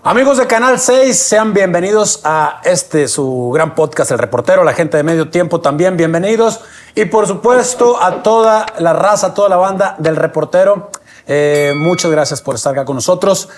Amigos de Canal 6, sean bienvenidos a su gran podcast, El Reportero. La gente de Medio Tiempo también, bienvenidos. Y por supuesto a toda la raza, a toda la banda del Reportero. Muchas gracias por estar acá con nosotros.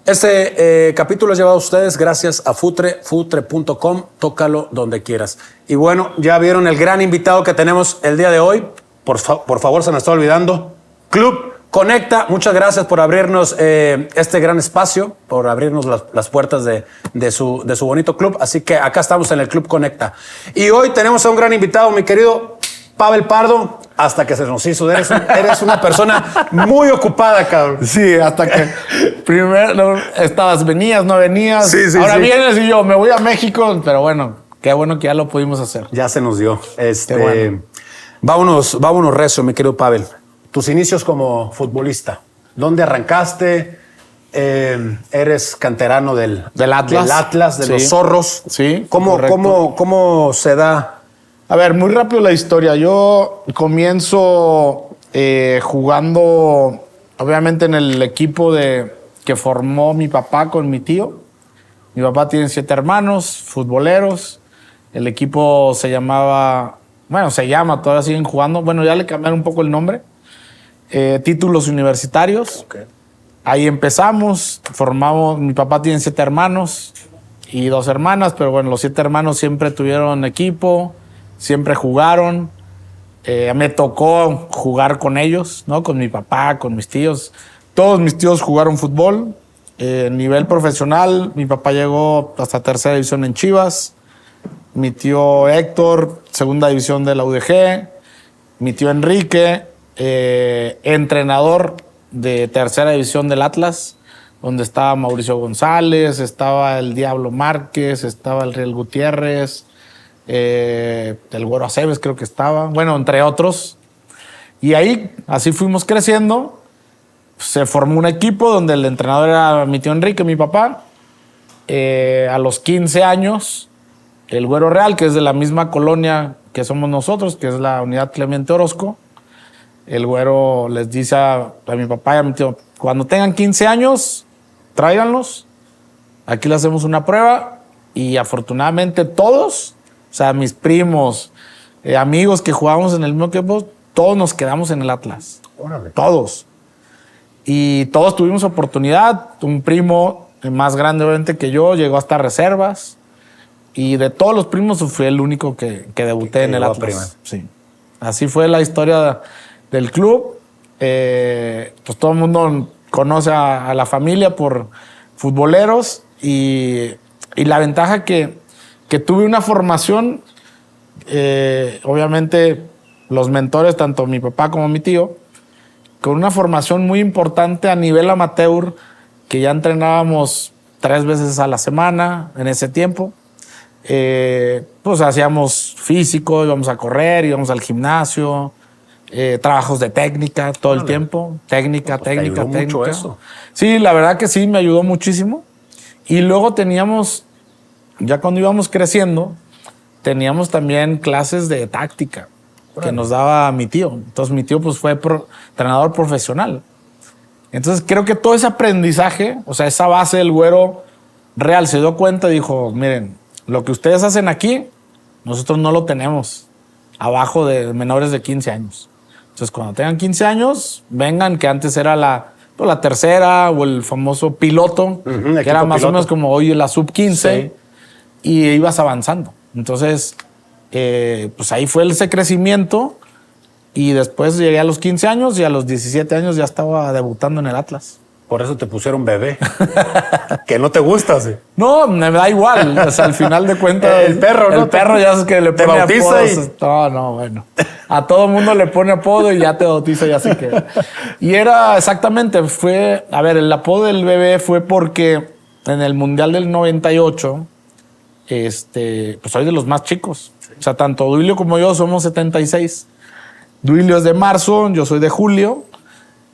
Este capítulo es llevado a ustedes gracias a Futre, futre.com. Tócalo donde quieras. Y bueno, ya vieron el gran invitado que tenemos el día de hoy. Por favor, se me está olvidando. Club Conecta, muchas gracias por abrirnos este gran espacio, por abrirnos las puertas de su bonito club. Así que acá estamos en el Club Conecta. Y hoy tenemos a un gran invitado, mi querido Pavel Pardo. Hasta que se nos hizo. Eres una persona muy ocupada, cabrón. Sí, hasta que primero venías, no venías. Sí, Ahora vienes y yo me voy a México, pero bueno, qué bueno que ya lo pudimos hacer. Ya se nos dio. Bueno. Vámonos recio, mi querido Pavel. Tus inicios como futbolista. ¿Dónde arrancaste? Eres canterano del Atlas, de los Zorros. Sí. ¿Cómo se da? A ver, muy rápido la historia. Yo comienzo jugando, obviamente, en el equipo que formó mi papá con mi tío. Mi papá tiene 7 hermanos, futboleros. El equipo se llama, todavía siguen jugando. Bueno, ya le cambiaron un poco el nombre. Títulos universitarios. Okay. Ahí empezamos, formamos. Mi papá tiene 7 hermanos y 2 hermanas, pero bueno, los 7 hermanos siempre tuvieron equipo, siempre jugaron. Me tocó jugar con ellos, ¿no? Con mi papá, con mis tíos. Todos mis tíos jugaron fútbol. Nivel profesional, mi papá llegó hasta 3ª división en Chivas. Mi tío Héctor, 2ª división de la UDG. Mi tío Enrique, entrenador de 3ª división del Atlas, donde estaba Mauricio González, estaba el Diablo Márquez, estaba el Riel Gutiérrez, el Güero Aceves creo que estaba, bueno, entre otros. Y ahí, así fuimos creciendo. Se formó un equipo donde el entrenador era mi tío Enrique, mi papá. A los 15 años, el Güero Real, que es de la misma colonia que somos nosotros, que es la Unidad Clemente Orozco, el Güero les dice a mi papá y a mi tío, cuando tengan 15 años, tráiganlos. Aquí le hacemos una prueba. Y afortunadamente todos, o sea, mis primos, amigos que jugábamos en el mismo equipo, todos nos quedamos en el Atlas. Órale. Todos. Y todos tuvimos oportunidad. Un primo más grande, obviamente, que yo, llegó hasta reservas. Y de todos los primos, fui el único que debuté en el Atlas. Sí. Así fue la historia del club. Pues todo el mundo conoce a la familia por futboleros. Y la ventaja que tuve una formación, obviamente los mentores, tanto mi papá como mi tío, con una formación muy importante a nivel amateur, que ya entrenábamos 3 veces a la semana en ese tiempo. Pues hacíamos físico, íbamos a correr, íbamos al gimnasio, trabajos de técnica todo el tiempo. Técnica. Mucho eso. Sí, la verdad que sí, me ayudó muchísimo. Y luego teníamos, ya cuando íbamos creciendo, teníamos también clases de táctica que nos daba mi tío. Entonces mi tío pues fue entrenador profesional. Entonces creo que todo ese aprendizaje, o sea, esa base del Güero Real se dio cuenta y dijo, miren, lo que ustedes hacen aquí, nosotros no lo tenemos abajo de menores de 15 años. Entonces, cuando tengan 15 años, vengan, que antes era la 3ª o el famoso piloto, que era más o menos como hoy la sub-15, sí. Y ibas avanzando. Entonces, pues ahí fue ese crecimiento y después llegué a los 15 años y a los 17 años ya estaba debutando en el Atlas. Por eso te pusieron bebé. Que no te gusta, sí. No, me da igual. O sea, al final de cuentas. El perro, ¿no? El perro ya es que le pone bautiza apodos. No, bueno. A todo mundo le pone apodo y ya te bautiza y ya se queda. Y era exactamente, el apodo del bebé fue porque en el Mundial del 98, pues soy de los más chicos. O sea, tanto Duilio como yo somos 76. Duilio es de marzo, yo soy de julio.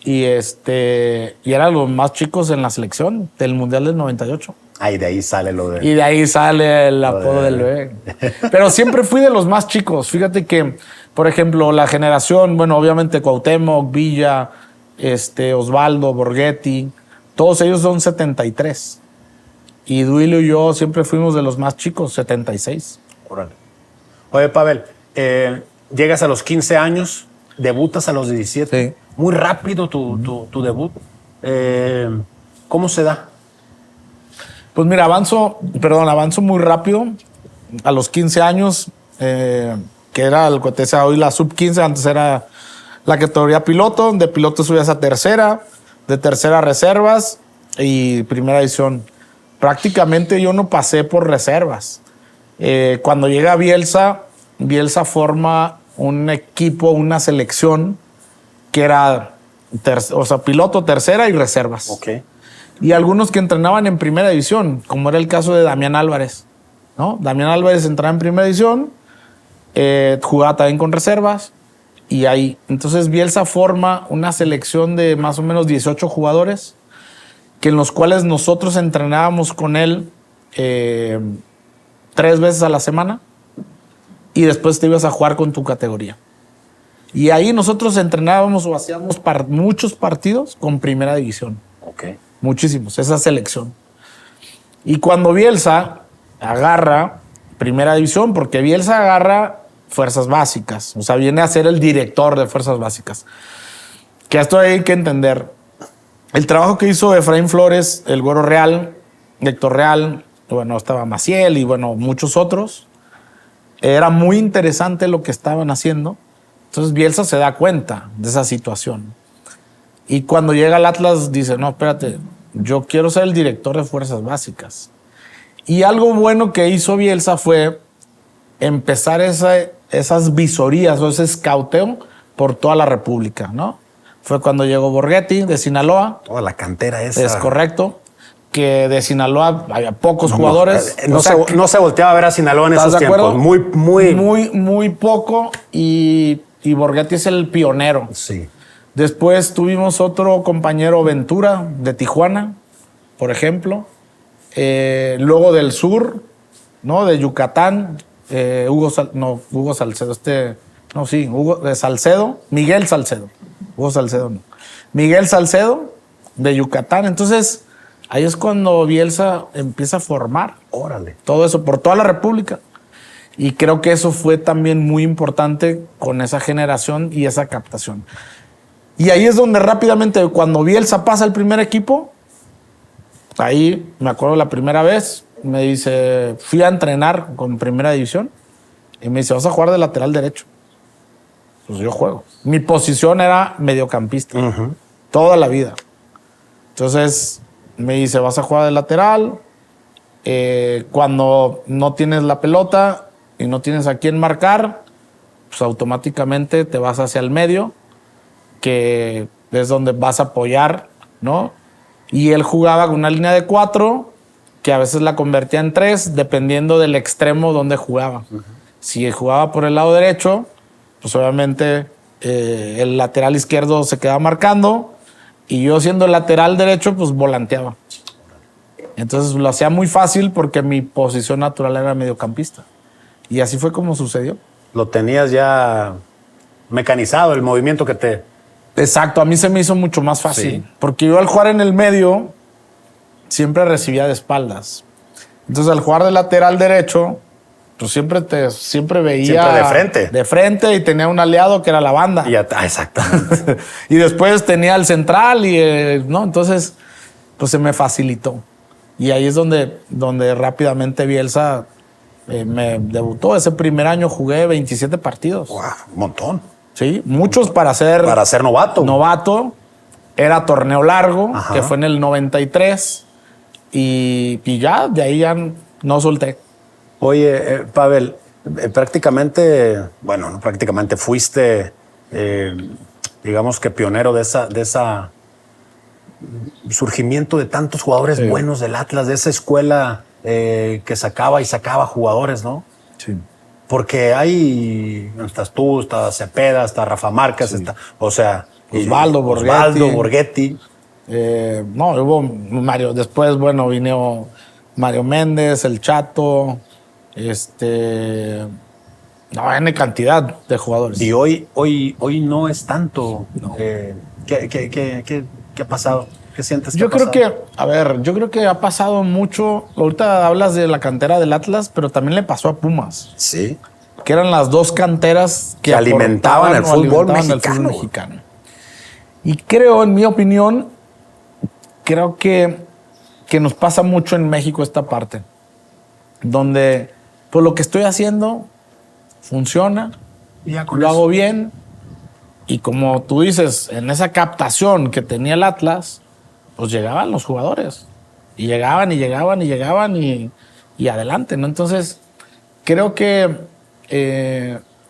Y eran los más chicos en la selección del Mundial del 98. Ah, y de ahí sale Y de ahí sale el apodo del bebé. Pero siempre fui de los más chicos. Fíjate que, por ejemplo, la generación, bueno, obviamente Cuauhtémoc, Villa, Osvaldo, Borghetti, todos ellos son 73. Y Duilio y yo siempre fuimos de los más chicos, 76. Órale. Oye, Pavel, llegas a los 15 años, debutas a los 17. Sí. Muy rápido tu debut. ¿Cómo se da? Pues mira, avanzo muy rápido. A los 15 años, que era el que te decía hoy la sub-15, antes era la categoría piloto. De piloto subías a tercera, de tercera a reservas y primera división. Prácticamente yo no pasé por reservas. Cuando llega Bielsa forma un equipo, una selección que era piloto, tercera y reservas. Okay. Y algunos que entrenaban en primera división, como era el caso de Damián Álvarez, ¿no? Damián Álvarez entraba en primera división, jugaba también con reservas, y ahí. Entonces Bielsa forma una selección de más o menos 18 jugadores, en los cuales nosotros entrenábamos con él 3 veces a la semana, y después te ibas a jugar con tu categoría. Y ahí nosotros entrenábamos o hacíamos muchos partidos con primera división. Okay. Muchísimos, esa selección. Y cuando Bielsa agarra primera división, porque Bielsa agarra fuerzas básicas, o sea, viene a ser el director de fuerzas básicas. Que esto hay que entender. El trabajo que hizo Efraín Flores, el Güero Real, Héctor Real, bueno, estaba Maciel y bueno, muchos otros. Era muy interesante lo que estaban haciendo. Entonces Bielsa se da cuenta de esa situación. Y cuando llega al Atlas dice, no, espérate, yo quiero ser el director de fuerzas básicas. Y algo bueno que hizo Bielsa fue empezar esas visorías o ese escauteo por toda la República, ¿no? Fue cuando llegó Borghetti de Sinaloa. Toda la cantera esa. Es correcto. Que de Sinaloa había pocos jugadores. No se volteaba a ver a Sinaloa en esos tiempos. Muy poco. Y Borghetti es el pionero. Sí. Después tuvimos otro compañero, Ventura, de Tijuana, por ejemplo. Luego del sur, ¿no? De Yucatán, Hugo Salcedo. Hugo de Salcedo, Miguel Salcedo. Hugo Salcedo no. Miguel Salcedo, de Yucatán. Entonces, ahí es cuando Bielsa empieza a formar. Órale. Todo eso por toda la República. Y creo que eso fue también muy importante con esa generación y esa captación. Y ahí es donde rápidamente, cuando Bielsa pasa al primer equipo, ahí me acuerdo la primera vez, me dice, fui a entrenar con primera división y me dice, vas a jugar de lateral derecho. Pues yo juego. Mi posición era mediocampista, toda la vida. Entonces me dice, vas a jugar de lateral, cuando no tienes la pelota y no tienes a quién marcar, pues automáticamente te vas hacia el medio, que es donde vas a apoyar, ¿no? Y él jugaba con una línea de 4, que a veces la convertía en 3, dependiendo del extremo donde jugaba. Si jugaba por el lado derecho, pues obviamente el lateral izquierdo se quedaba marcando, y yo siendo el lateral derecho, pues volanteaba. Entonces lo hacía muy fácil porque mi posición natural era mediocampista. Y así fue como sucedió. Lo tenías ya mecanizado, el movimiento que te... Exacto, a mí se me hizo mucho más fácil. Sí. Porque yo al jugar en el medio siempre recibía de espaldas. Entonces al jugar de lateral derecho, pues siempre veía... Siempre de frente. De frente, y tenía un aliado que era la banda. Exactamente. Y después tenía el central y... ¿no? Entonces, pues se me facilitó. Y ahí es donde rápidamente Bielsa me debutó. Ese primer año jugué 27 partidos. ¡Wow! Un montón. Sí, muchos para ser novato. Novato. Era torneo largo, que fue en el 93. Y ya, de ahí ya no solté. Oye, Pavel, prácticamente fuiste, digamos que pionero de esa surgimiento de tantos jugadores buenos del Atlas, de esa escuela que sacaba jugadores, ¿no? Sí. Porque estás tú, está Cepeda, está Rafa Márquez, está, Osvaldo Borghetti. Hubo Mario. Después, vino Mario Méndez, el Chato, N cantidad de jugadores. Y hoy no es tanto. No. ¿Qué ha pasado? ¿Qué sientes? Yo creo que ha pasado mucho. Ahorita hablas de la cantera del Atlas, pero también le pasó a Pumas. Sí. Que eran las dos canteras que alimentaban el fútbol mexicano. Y creo, en mi opinión, creo que nos pasa mucho en México esta parte. Donde, pues lo que estoy haciendo funciona, lo hago bien. Y como tú dices, en esa captación que tenía el Atlas, pues llegaban los jugadores. Y llegaban y adelante, ¿no? Entonces, creo que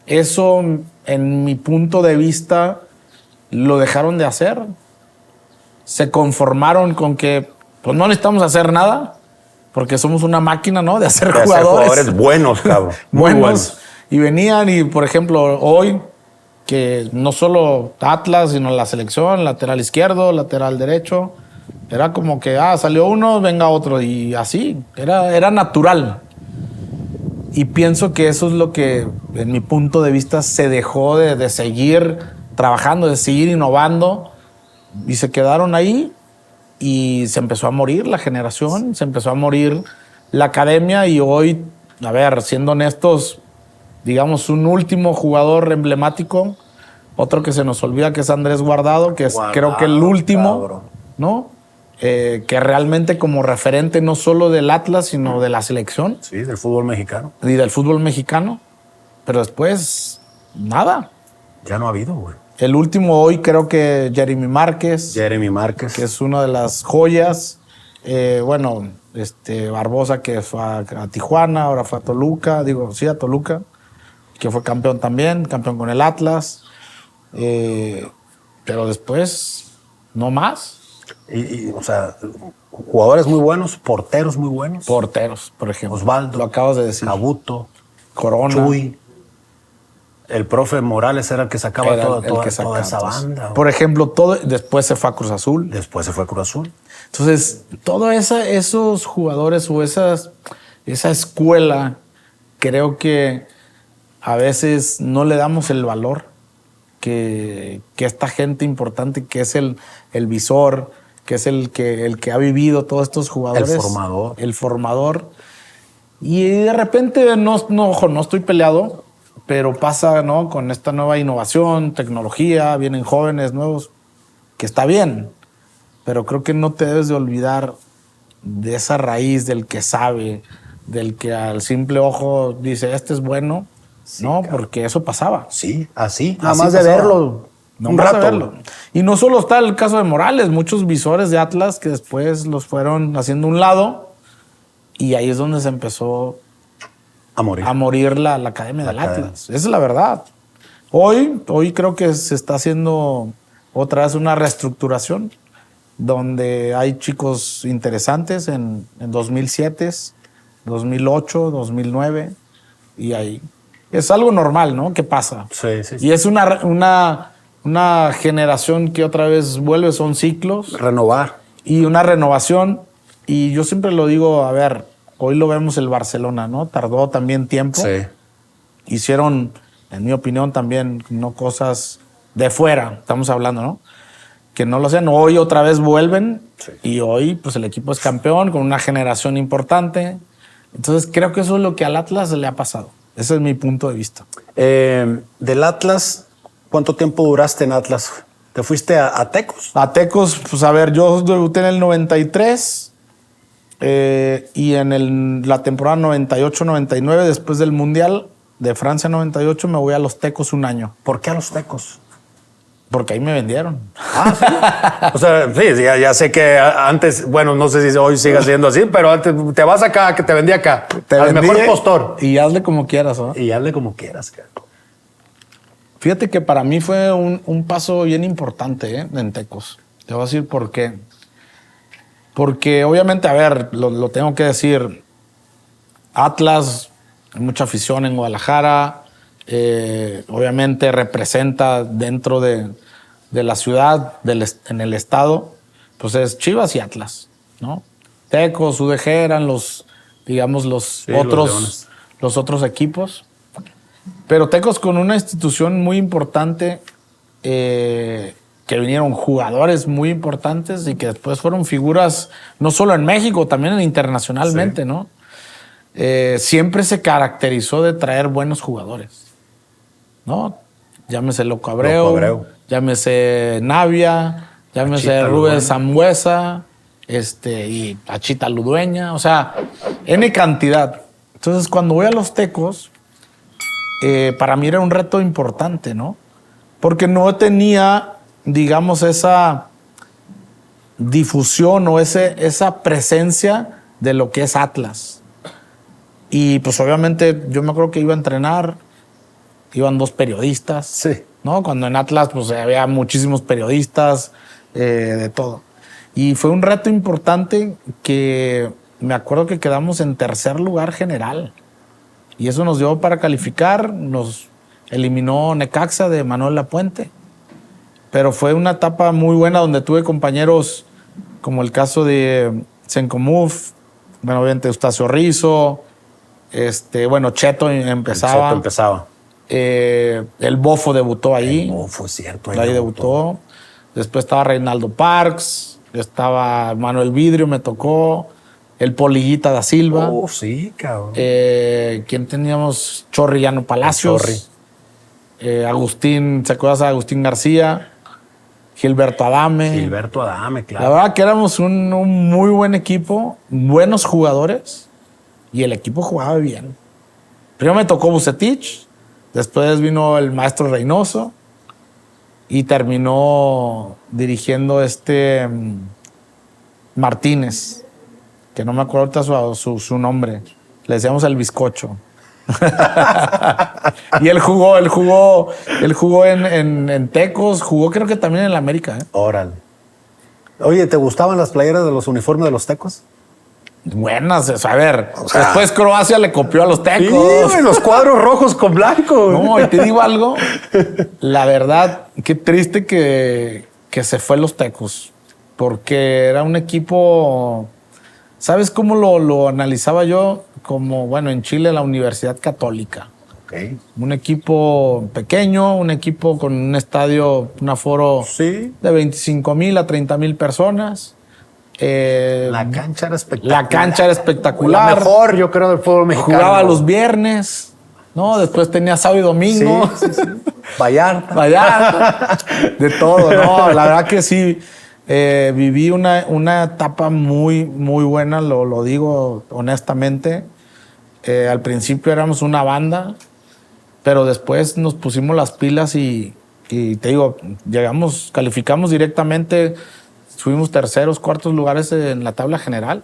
eso, en mi punto de vista, lo dejaron de hacer. Se conformaron con que pues no necesitamos hacer nada, porque somos una máquina, ¿no? De hacer jugadores buenos, cabrón. Muy buenos. Y venían y, por ejemplo, hoy, que no solo Atlas, sino la selección, lateral izquierdo, lateral derecho, era como que, salió uno, venga otro, y así, era natural. Y pienso que eso es lo que, en mi punto de vista, se dejó de seguir trabajando, de seguir innovando, y se quedaron ahí, y se empezó a morir la generación, se empezó a morir la academia, y hoy, a ver, siendo honestos, digamos, un último jugador emblemático, otro que se nos olvida, que es Andrés Guardado, que es creo que el último, cabrón, ¿no? Que realmente como referente no solo del Atlas, sino de la selección. Sí, del fútbol mexicano. Y del fútbol mexicano. Pero después, nada. Ya no ha habido, güey. El último hoy creo que Jeremy Márquez. Que es una de las joyas. Barbosa, que fue a Tijuana, ahora fue a Toluca. A Toluca. Que fue campeón también, campeón con el Atlas. Pero después, no más. O sea, jugadores muy buenos, porteros muy buenos. Porteros, por ejemplo. Osvaldo. Lo acabas de decir. Cabuto. Corona. Chuy. El profe Morales era el que sacaba toda esa banda. Por ejemplo, después se fue a Cruz Azul. Entonces, todos esos jugadores o esa escuela, creo que a veces no le damos el valor que esta gente importante, que es el visor, que es el que ha vivido todos estos jugadores. El formador. Y de repente, no estoy peleado, pero pasa, ¿no? Con esta nueva innovación, tecnología, vienen jóvenes nuevos, que está bien, pero creo que no te debes de olvidar de esa raíz del que sabe, del que al simple ojo dice, este es bueno, sí, ¿no? Claro. Porque eso pasaba. Sí, así. Nada más de verlo. Un rato. Y no solo está el caso de Morales, muchos visores de Atlas que después los fueron haciendo a un lado, y ahí es donde se empezó a morir la academia del Atlas. Esa es la verdad. Hoy creo que se está haciendo otra vez una reestructuración donde hay chicos interesantes en 2007, 2008, 2009 y ahí. Es algo normal, ¿no? ¿Qué pasa? Sí. Y es una generación que otra vez vuelve, son ciclos. Renovar. Y una renovación. Y yo siempre lo digo, a ver, hoy lo vemos el Barcelona, ¿no? Tardó también tiempo. Sí. Hicieron, en mi opinión, también no cosas de fuera, estamos hablando, ¿no? Que no lo hacen. Hoy otra vez vuelven. Sí. Y hoy, pues, el equipo es campeón con una generación importante. Entonces, creo que eso es lo que al Atlas le ha pasado. Ese es mi punto de vista. Del Atlas, ¿cuánto tiempo duraste en Atlas? ¿Te fuiste a Tecos? A Tecos, pues, a ver, yo debuté en el 93. Y en la temporada 98-99, después del Mundial de Francia 98, me voy a los Tecos un año. ¿Por qué a los Tecos? Porque ahí me vendieron. ¿Sí? O sea, sí, ya sé que antes, bueno, no sé si hoy siga siendo así, pero antes te vas acá, que te vendí acá. Al mejor postor. Y hazle como quieras, ¿no? Y hazle como quieras, cara. Fíjate que para mí fue un paso bien importante, en Tecos. Te voy a decir por qué. Porque obviamente, a ver, lo tengo que decir, Atlas, hay mucha afición en Guadalajara, obviamente representa dentro de la ciudad, en el estado, pues es Chivas y Atlas, ¿no? Tecos, UDG eran los otros equipos. Pero Tecos con una institución muy importante que que vinieron jugadores muy importantes y que después fueron figuras no solo en México, también internacionalmente, ¿no? Siempre se caracterizó de traer buenos jugadores, ¿no? Llámese Loco Abreu, llámese Navia, llámese Achita Rubén Ludueña. Sambuesa, y Achita Ludueña, o sea, N cantidad. Entonces, cuando voy a los Tecos, para mí era un reto importante, ¿no? Porque no tenía, digamos, esa difusión o esa presencia de lo que es Atlas. Y pues obviamente yo me acuerdo que iba a entrenar, iban 2 periodistas, Sí. ¿no? Cuando en Atlas pues había muchísimos periodistas, de todo. Y fue un reto importante que me acuerdo que quedamos en 3er lugar general. Y eso nos dio para calificar, nos eliminó Necaxa de Manuel Lapuente. Pero fue una etapa muy buena donde tuve compañeros como el caso de Sencomuf, bueno, obviamente Eustacio Rizzo, bueno, Cheto empezaba. Cheto empezaba. El Bofo debutó ahí. Fue cierto. Ahí debutó. Después estaba Reinaldo Parks, estaba Manuel Vidrio, me tocó. El Polillita da Silva. Sí, cabrón. ¿Quién teníamos? Chorrillano Palacios. Agustín, ¿se acuerdas de Agustín García? Gilberto Adame. Gilberto Adame, claro. La verdad que éramos un muy buen equipo, buenos jugadores, y el equipo jugaba bien. Primero me tocó Bucetich, después vino el maestro Reynoso y terminó dirigiendo Martínez, que no me acuerdo ahorita su nombre. Le decíamos el bizcocho. Y él jugó en Tecos, jugó creo que también en la América. Órale. Oye, ¿te gustaban las playeras de los uniformes de los Tecos? Buenas, a ver, después Croacia le copió a los Tecos. Sí, güey, los cuadros rojos con blanco. No, y te digo algo, la verdad, qué triste que se fue los Tecos, porque era un equipo, ¿sabes cómo lo analizaba yo? Como, bueno, en Chile la Universidad Católica. Okay. Un equipo pequeño, un equipo con un estadio, un aforo Sí. de 25,000 a 30,000 personas. La cancha era espectacular. La cancha era espectacular. La mejor, yo creo, del fútbol mexicano. Jugaba los viernes, ¿no? Después tenía sábado y domingo. Sí. Vallarta. De todo, ¿no? La verdad que sí. Viví una etapa muy, muy buena, lo digo honestamente. Al principio éramos una banda, pero después nos pusimos las pilas y te digo, calificamos directamente, fuimos 3º, 4º lugares en la tabla general.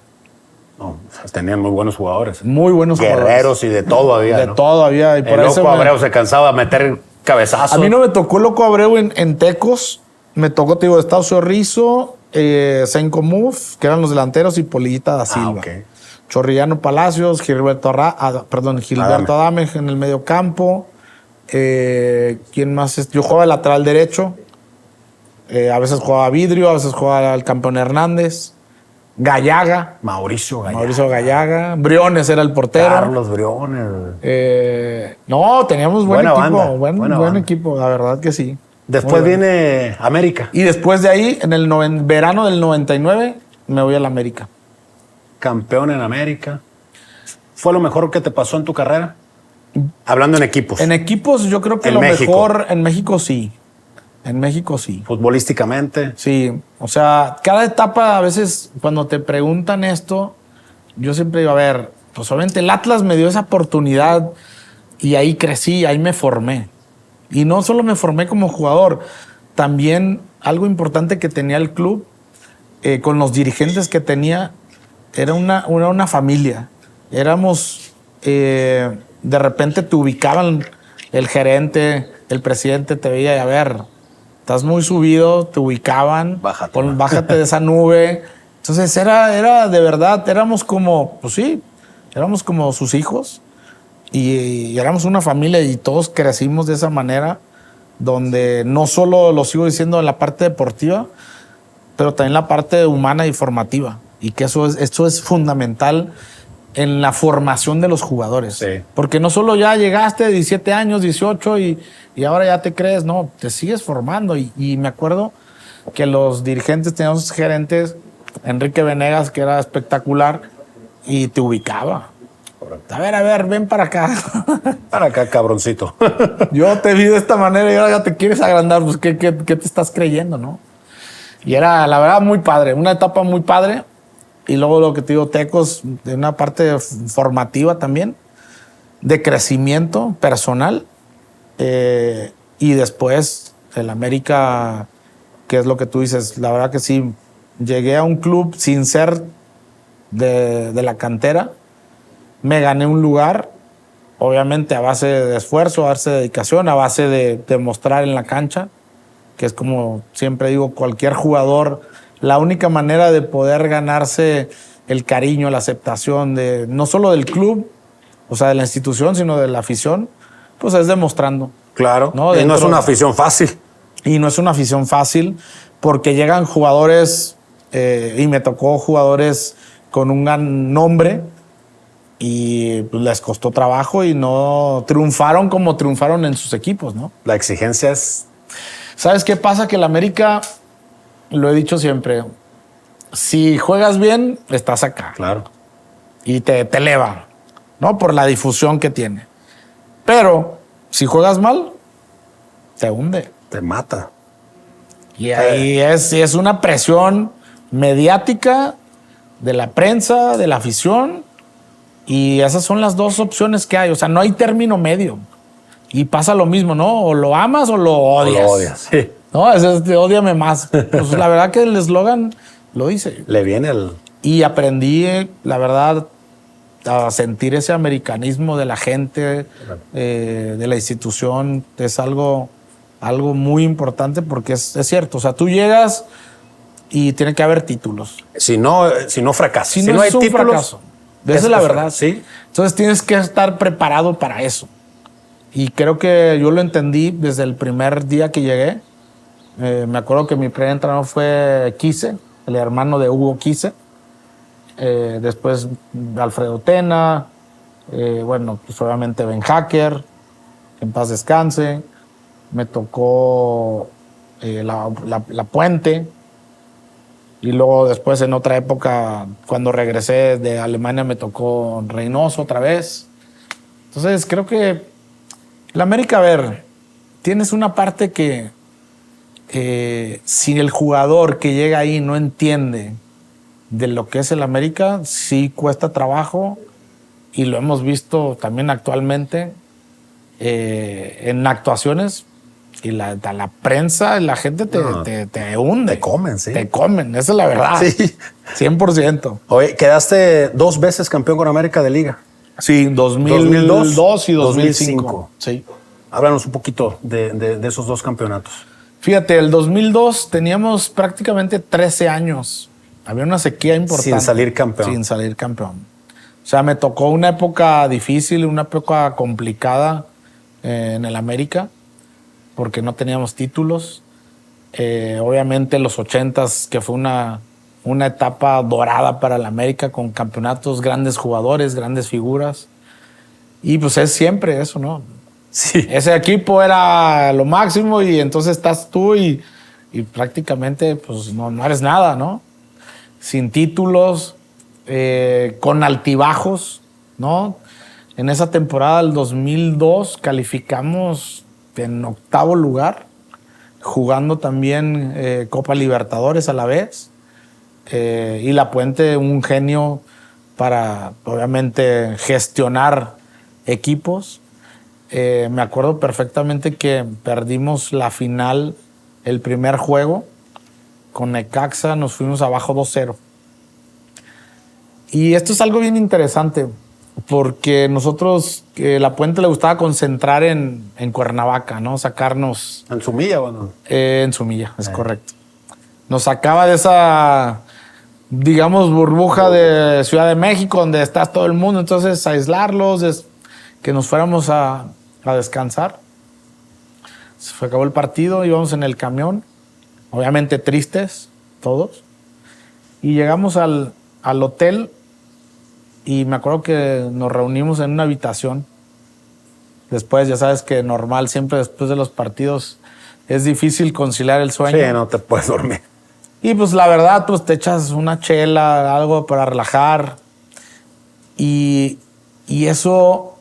No, tenían muy buenos jugadores. Muy buenos Guerreros jugadores. y de todo había. De ¿no? todo había. Y por El eso Loco Abreu se cansaba de meter cabezazos. a mí no me tocó Loco Abreu en Tecos. Me tocó, te digo, Eustacio Rizzo, Sencomuf, que eran los delanteros, y Polillita da Silva. Ok. Chorrillano Palacios, Gilberto Adame en el medio campo. ¿Quién más? Yo jugaba de lateral derecho. A veces jugaba Vidrio, a veces jugaba el campeón Hernández. Gallaga. Mauricio Gallaga. Briones era el portero. Carlos Briones. No, teníamos buen Buena equipo. banda, Buen buena banda. equipo, la verdad que sí. Después Muy bueno. viene América. Y después de ahí, en el verano del 99, me voy a la América. Campeón en América. ¿Fue lo mejor que te pasó en tu carrera? Hablando en equipos. En equipos, yo creo que En lo México. mejor en México sí. En México sí. Futbolísticamente. Sí. O sea, cada etapa, a veces, cuando te preguntan esto, yo siempre digo, a ver, pues obviamente el Atlas me dio esa oportunidad y ahí crecí, ahí me formé. Y no solo me formé como jugador, también algo importante que tenía el club, con los dirigentes que tenía, era una familia. Éramos, de repente te ubicaban el gerente, el presidente, te veía y a ver, estás muy subido, te ubicaban, bájate de esa nube. Entonces era de verdad, éramos como, pues sí, éramos como sus hijos y éramos una familia y todos crecimos de esa manera, donde no solo lo sigo diciendo en la parte deportiva, pero también la parte humana y formativa. Y que esto es fundamental en la formación de los jugadores. Sí. Porque no solo ya llegaste de 17 años, 18 y ahora ya te crees, no, te sigues formando. Y me acuerdo que los dirigentes, teníamos gerentes, Enrique Venegas, que era espectacular, y te ubicaba. A ver, ven para acá. Para acá, cabroncito. Yo te vi de esta manera y ahora ya te quieres agrandar. Pues, ¿qué te estás creyendo, no? Y era, la verdad, muy padre. Una etapa muy padre. Y luego lo que te digo, Tecos, de una parte formativa también, de crecimiento personal. Y después el América, que es lo que tú dices, la verdad que sí, llegué a un club sin ser de la cantera, me gané un lugar, obviamente a base de esfuerzo, a base de dedicación, a base de demostrar en la cancha, que es como siempre digo, cualquier jugador, la única manera de poder ganarse el cariño, la aceptación de no solo del club, o sea, de la institución, sino de la afición, pues es demostrando. Claro, ¿no? Y no es una afición fácil. Y no es una afición fácil porque llegan jugadores, y me tocó jugadores con un gran nombre y pues, les costó trabajo y no triunfaron como triunfaron en sus equipos, ¿no? La exigencia es... ¿Sabes qué pasa? Que el América, lo he dicho siempre, si juegas bien, estás acá. Claro. Y te eleva, ¿no? Por la difusión que tiene. Pero si juegas mal, te hunde. Te mata. Y ahí es una presión mediática de la prensa, de la afición, y esas son las dos opciones que hay. O sea, no hay término medio. Y pasa lo mismo, ¿no? O lo amas o lo odias. O lo odias, sí. No, ese es de ódiame más. Pues la verdad que el eslogan lo dice. Le viene el... Y aprendí, la verdad, a sentir ese americanismo de la gente, de la institución. Es algo muy importante porque es cierto. O sea, tú llegas y tiene que haber títulos. Si no fracasas. Si no hay es un títulos, fracaso. Esa es la verdad. Sí. Entonces tienes que estar preparado para eso. Y creo que yo lo entendí desde el primer día que llegué. Me acuerdo que mi primer entrenador fue Quise, el hermano de Hugo Quise. Después Alfredo Tena. Bueno, pues obviamente Ben Hacker, en paz descanse. Me tocó la Puente. Y luego después en otra época, cuando regresé de Alemania, me tocó Reynoso otra vez. Entonces creo que la América, a ver, tienes una parte que si el jugador que llega ahí no entiende de lo que es el América, sí cuesta trabajo y lo hemos visto también actualmente en actuaciones y la prensa, la gente te hunde. Te comen, sí. Te comen, esa es la verdad. Sí. 100%. Oye, quedaste 2 veces campeón con América de Liga. Sí, 2002 y 2005. Sí. Háblanos un poquito de esos 2 campeonatos. Fíjate, el 2002 teníamos prácticamente 13 años. Había una sequía importante. Sin salir campeón. Sin salir campeón. O sea, me tocó una época difícil, una época complicada en el América, porque no teníamos títulos. Obviamente los 80s, que fue una etapa dorada para el América, con campeonatos, grandes jugadores, grandes figuras. Y pues es siempre eso, ¿no? Sí. Ese equipo era lo máximo y entonces estás tú y prácticamente pues no eres nada, ¿no? Sin títulos, con altibajos, ¿no? En esa temporada del 2002 calificamos en 8º lugar, jugando también Copa Libertadores a la vez. Y La Puente, un genio para, obviamente, gestionar equipos. Me acuerdo perfectamente que perdimos la final, el primer juego, con Necaxa, nos fuimos abajo 2-0. Y esto es algo bien interesante, porque nosotros, La Puente le gustaba concentrar en Cuernavaca, ¿no? Sacarnos... ¿En Sumilla o no? En Sumilla, es correcto. Nos sacaba de esa, digamos, burbuja de Ciudad de México, donde está todo el mundo, entonces aislarlos, que nos fuéramos a descansar. Se acabó el partido, íbamos en el camión, obviamente tristes, todos, y llegamos al hotel y me acuerdo que nos reunimos en una habitación. Después, ya sabes que normal, siempre después de los partidos es difícil conciliar el sueño. Sí, no te puedes dormir. Y pues la verdad, pues te echas una chela, algo para relajar. Y eso,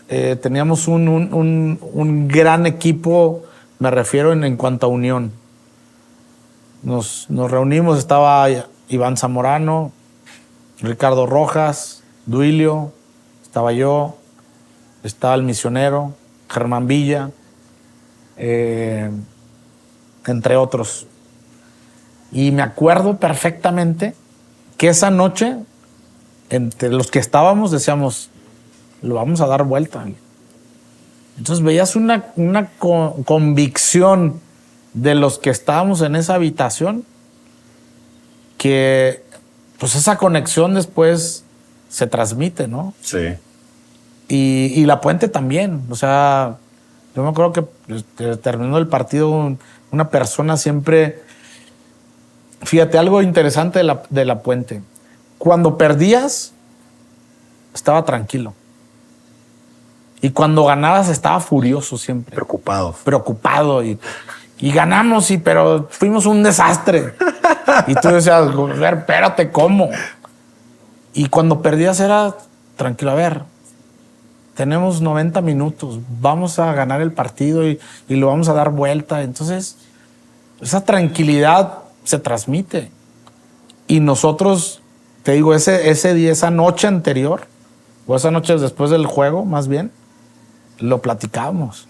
teníamos un gran equipo, me refiero en cuanto a unión. Nos reunimos, estaba Iván Zamorano, Ricardo Rojas, Duilio, estaba yo, estaba el misionero, Germán Villa, entre otros. Y me acuerdo perfectamente que esa noche, entre los que estábamos, decíamos, lo vamos a dar vuelta. Entonces veías una convicción de los que estábamos en esa habitación, que pues esa conexión después se transmite, ¿no? Sí. Y La Puente también. O sea, yo me acuerdo que pues, terminó el partido, una persona siempre... Fíjate, algo interesante de la Puente. Cuando perdías, estaba tranquilo. Y cuando ganabas, estaba furioso siempre. Preocupado. Y ganamos, pero fuimos un desastre. Y tú decías, a ver, espérate, ¿cómo? Y cuando perdías era tranquilo. A ver, tenemos 90 minutos. Vamos a ganar el partido y lo vamos a dar vuelta. Entonces, esa tranquilidad se transmite. Y nosotros, te digo, ese día, esa noche anterior, o esa noche después del juego, más bien, lo platicábamos.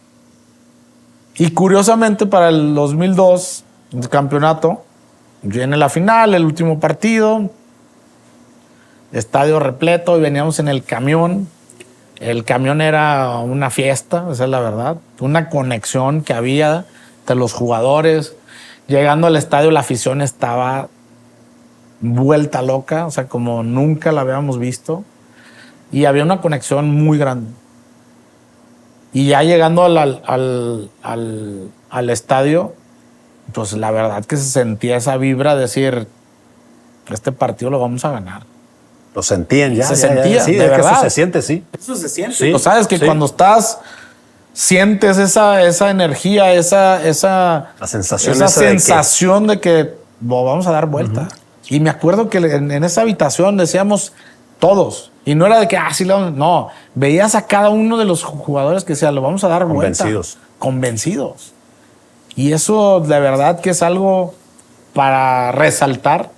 Y curiosamente, para el 2002, el campeonato, viene la final, el último partido, estadio repleto, y veníamos en el camión. El camión era una fiesta, esa es la verdad. Una conexión que había entre los jugadores. Llegando al estadio, la afición estaba vuelta loca, o sea, como nunca la habíamos visto. Y había una conexión muy grande. Y ya llegando al estadio, pues la verdad que se sentía esa vibra de decir, este partido lo vamos a ganar. Lo sentían ya. Se sentía, sí, de verdad. Eso se siente, sí. Eso se siente. Sí. Tú sabes que cuando estás, sientes esa energía, esa sensación de que vamos a dar vuelta. Y me acuerdo que en esa habitación decíamos todos. Y no era de que, sí, no. Veías a cada uno de los jugadores que decían, lo vamos a dar vuelta. Convencidos. Y eso, de verdad, que es algo para resaltar.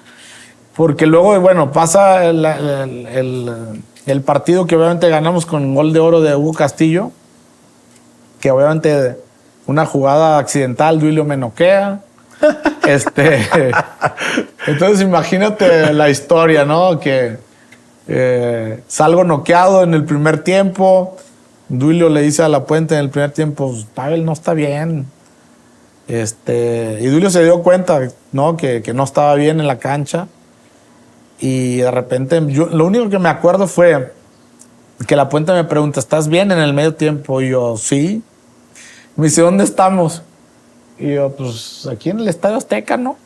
Porque luego, bueno, pasa el partido que obviamente ganamos con gol de oro de Hugo Castillo. Que obviamente una jugada accidental, Duilio me noquea. Entonces imagínate la historia, ¿no? Que salgo noqueado en el primer tiempo. Duilio le dice a La Puente en el primer tiempo, Pavel no está bien. Y Duilio se dio cuenta, ¿no? Que no estaba bien en la cancha. Y de repente, lo único que me acuerdo fue que La Puente me pregunta, ¿estás bien en el medio tiempo? Y yo, sí. Me dice, ¿dónde estamos? Y yo, pues aquí en el Estadio Azteca, ¿no?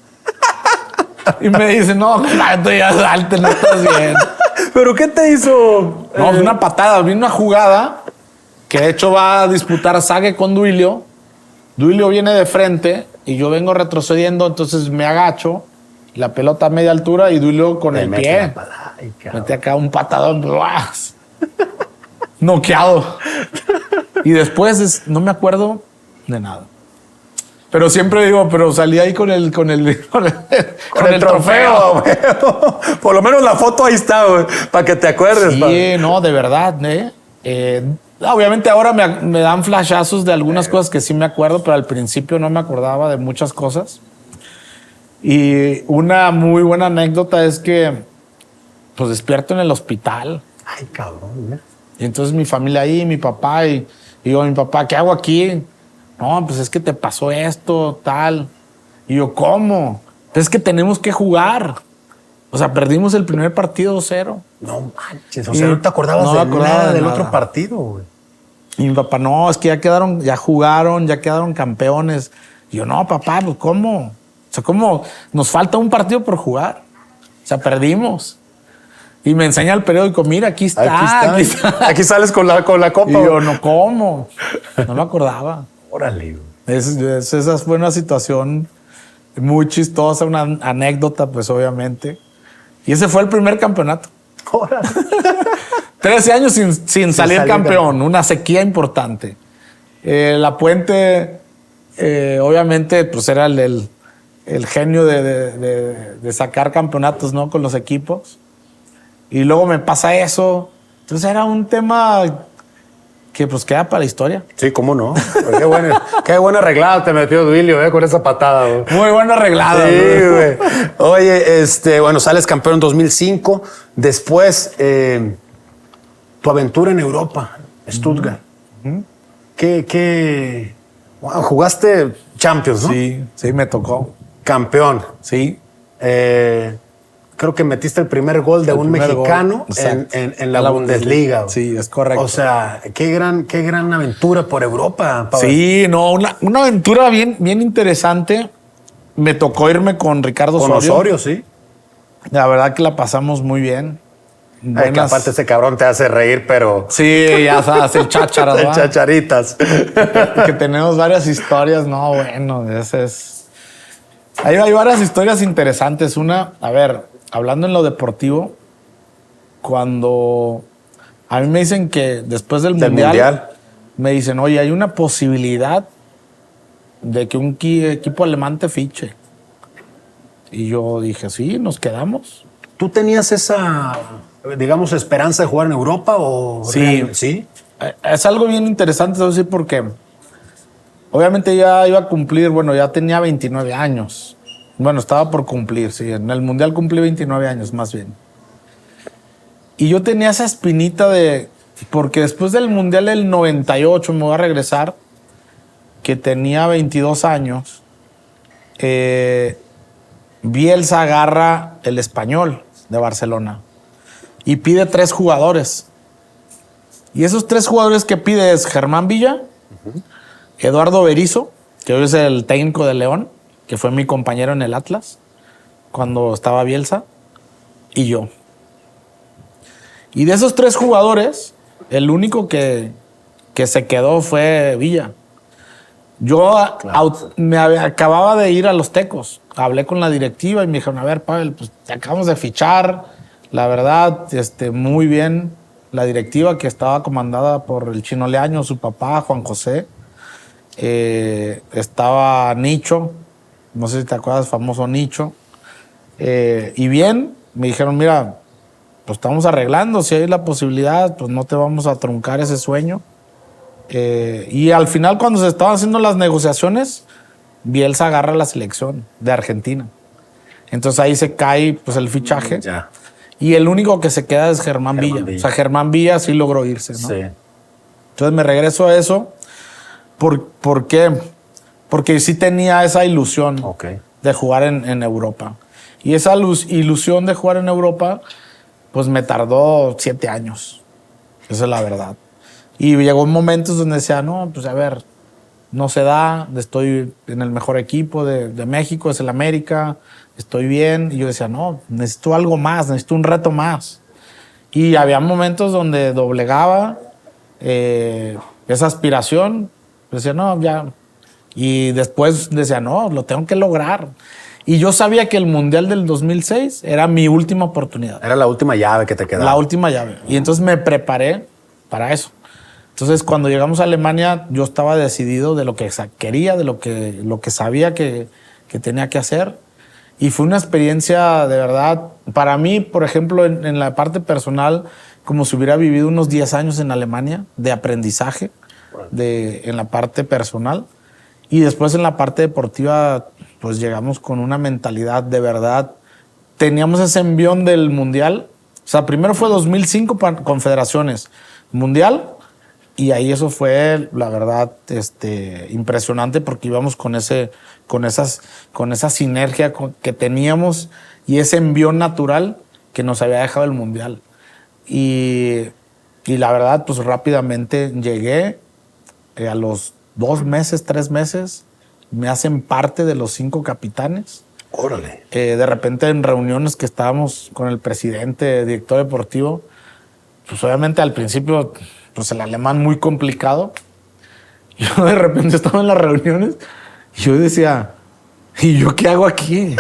Y me dice, no, tú ya salte, no estás bien. ¿Pero qué te hizo? No, una patada. Vino una jugada que de hecho va a disputar Sague con Duilio. Duilio viene de frente y yo vengo retrocediendo, entonces me agacho, la pelota a media altura y Duilio con el pie. Mete acá un patadón. Noqueado. Y después no me acuerdo de nada. Pero siempre digo, pero salí ahí con el trofeo. Por lo menos la foto ahí está, güey, para que te acuerdes. Sí, no, de verdad, obviamente ahora me dan flashazos de algunas cosas que sí me acuerdo, pero al principio no me acordaba de muchas cosas. Y una muy buena anécdota es que pues despierto en el hospital. Ay, cabrón, ¿eh? Y entonces mi familia ahí, mi papá, y digo, mi papá, ¿qué hago aquí? No, pues es que te pasó esto, tal. Y yo, ¿cómo? Pues es que tenemos que jugar. O sea, perdimos el primer partido 2-0. No manches, o sea, no te acordabas de nada del otro partido, güey. Y mi papá, no, es que ya jugaron, ya quedaron campeones. Y yo, no, papá, pues ¿cómo? O sea, ¿cómo? Nos falta un partido por jugar. O sea, perdimos. Y me enseña el periódico, mira, aquí está. Aquí sales con la copa. Y yo, no, ¿cómo? No me acordaba. Órale, güey. Esa fue una situación muy chistosa, una anécdota, pues obviamente. Y ese fue el primer campeonato. 13 años sin salir campeón, una sequía importante. La Puente, obviamente, pues era el genio de sacar campeonatos, ¿no? Con los equipos. Y luego me pasa eso. Entonces era un tema que pues queda para la historia. Sí, cómo no. Pues qué buena arreglada te metió Duilio, con esa patada, güey. Muy buena arreglada. Sí, güey. Oye, bueno, sales campeón en 2005. Después, tu aventura en Europa, Stuttgart. ¿Qué? Wow, jugaste Champions, ¿no? Sí, me tocó. Campeón. Sí. Creo que metiste el primer gol de un mexicano en la Bundesliga. Sí, es correcto. O sea, qué gran aventura por Europa, Pablo. Sí, no, una aventura bien interesante. Me tocó irme con Ricardo Osorio. Con Osorio, sí. La verdad que la pasamos muy bien. Que aparte ese cabrón te hace reír, pero... Sí, ya sabes, el cháchara, el chacharitas. Que tenemos varias historias. No, bueno, ese es... Hay varias historias interesantes. Una, a ver, hablando en lo deportivo, cuando a mí me dicen que después del mundial, me dicen, oye, hay una posibilidad de que un equipo alemán te fiche. Y yo dije, sí, nos quedamos. ¿Tú tenías esa, digamos, esperanza de jugar en Europa o...? Sí. ¿Sí? Es algo bien interesante, ¿sabes? Sí, porque obviamente ya iba a cumplir, bueno, ya tenía 29 años. Bueno, estaba por cumplir, sí. En el Mundial cumplí 29 años, más bien. Y yo tenía esa espinita porque después del Mundial del 98 me voy a regresar, que tenía 22 años, Bielsa agarra el Español de Barcelona y pide 3 jugadores. Y esos 3 jugadores que pide es Germán Villa, Eduardo Berizzo, que hoy es el técnico de León, que fue mi compañero en el Atlas cuando estaba Bielsa, y yo. Y de esos 3 jugadores, el único que se quedó fue Villa. Yo me acababa de ir a Los Tecos. Hablé con la directiva y me dijeron, a ver, Pavel, pues te acabamos de fichar. La verdad, muy bien. La directiva que estaba comandada por el Chino Leaño, su papá, Juan José. Estaba Nicho, no sé si te acuerdas, famoso Nicho. Y bien, me dijeron, mira, pues estamos arreglando. Si hay la posibilidad, pues no te vamos a truncar ese sueño. Y al final, cuando se estaban haciendo las negociaciones, Bielsa agarra la selección de Argentina. Entonces ahí se cae pues, el fichaje. Ya. Y el único que se queda es Germán Villa. O sea, Germán Villa sí logró irse, ¿no? Sí. Entonces me regreso a eso. ¿Por qué? Porque sí tenía esa ilusión de jugar en Europa. Y esa ilusión de jugar en Europa, pues me tardó 7 años. Esa es la verdad. Y llegó momentos donde decía, no, pues a ver, no se da, estoy en el mejor equipo de México, es el América, estoy bien. Y yo decía, no, necesito algo más, necesito un reto más. Y había momentos donde doblegaba esa aspiración. Decía, no, ya. Y después decía, no, lo tengo que lograr. Y yo sabía que el Mundial del 2006 era mi última oportunidad. Era la última llave que te quedaba. La última llave. Y entonces me preparé para eso. Entonces, cuando llegamos a Alemania, yo estaba decidido de lo que quería, de lo que sabía que tenía que hacer. Y fue una experiencia de verdad, para mí, por ejemplo, en la parte personal, como si hubiera vivido unos 10 años en Alemania de aprendizaje en la parte personal. Y después en la parte deportiva, pues llegamos con una mentalidad de verdad. Teníamos ese envión del Mundial. O sea, primero fue 2005 Confederaciones, Mundial. Y ahí eso fue, la verdad, impresionante porque íbamos con esa sinergia que teníamos y ese envión natural que nos había dejado el Mundial. Y la verdad, pues rápidamente llegué. A los 2 meses, 3 meses, me hacen parte de los 5 capitanes. Órale. De repente en reuniones que estábamos con el presidente, director deportivo, pues obviamente al principio, pues el alemán muy complicado. Yo de repente estaba en las reuniones y yo decía, ¿y yo qué hago aquí?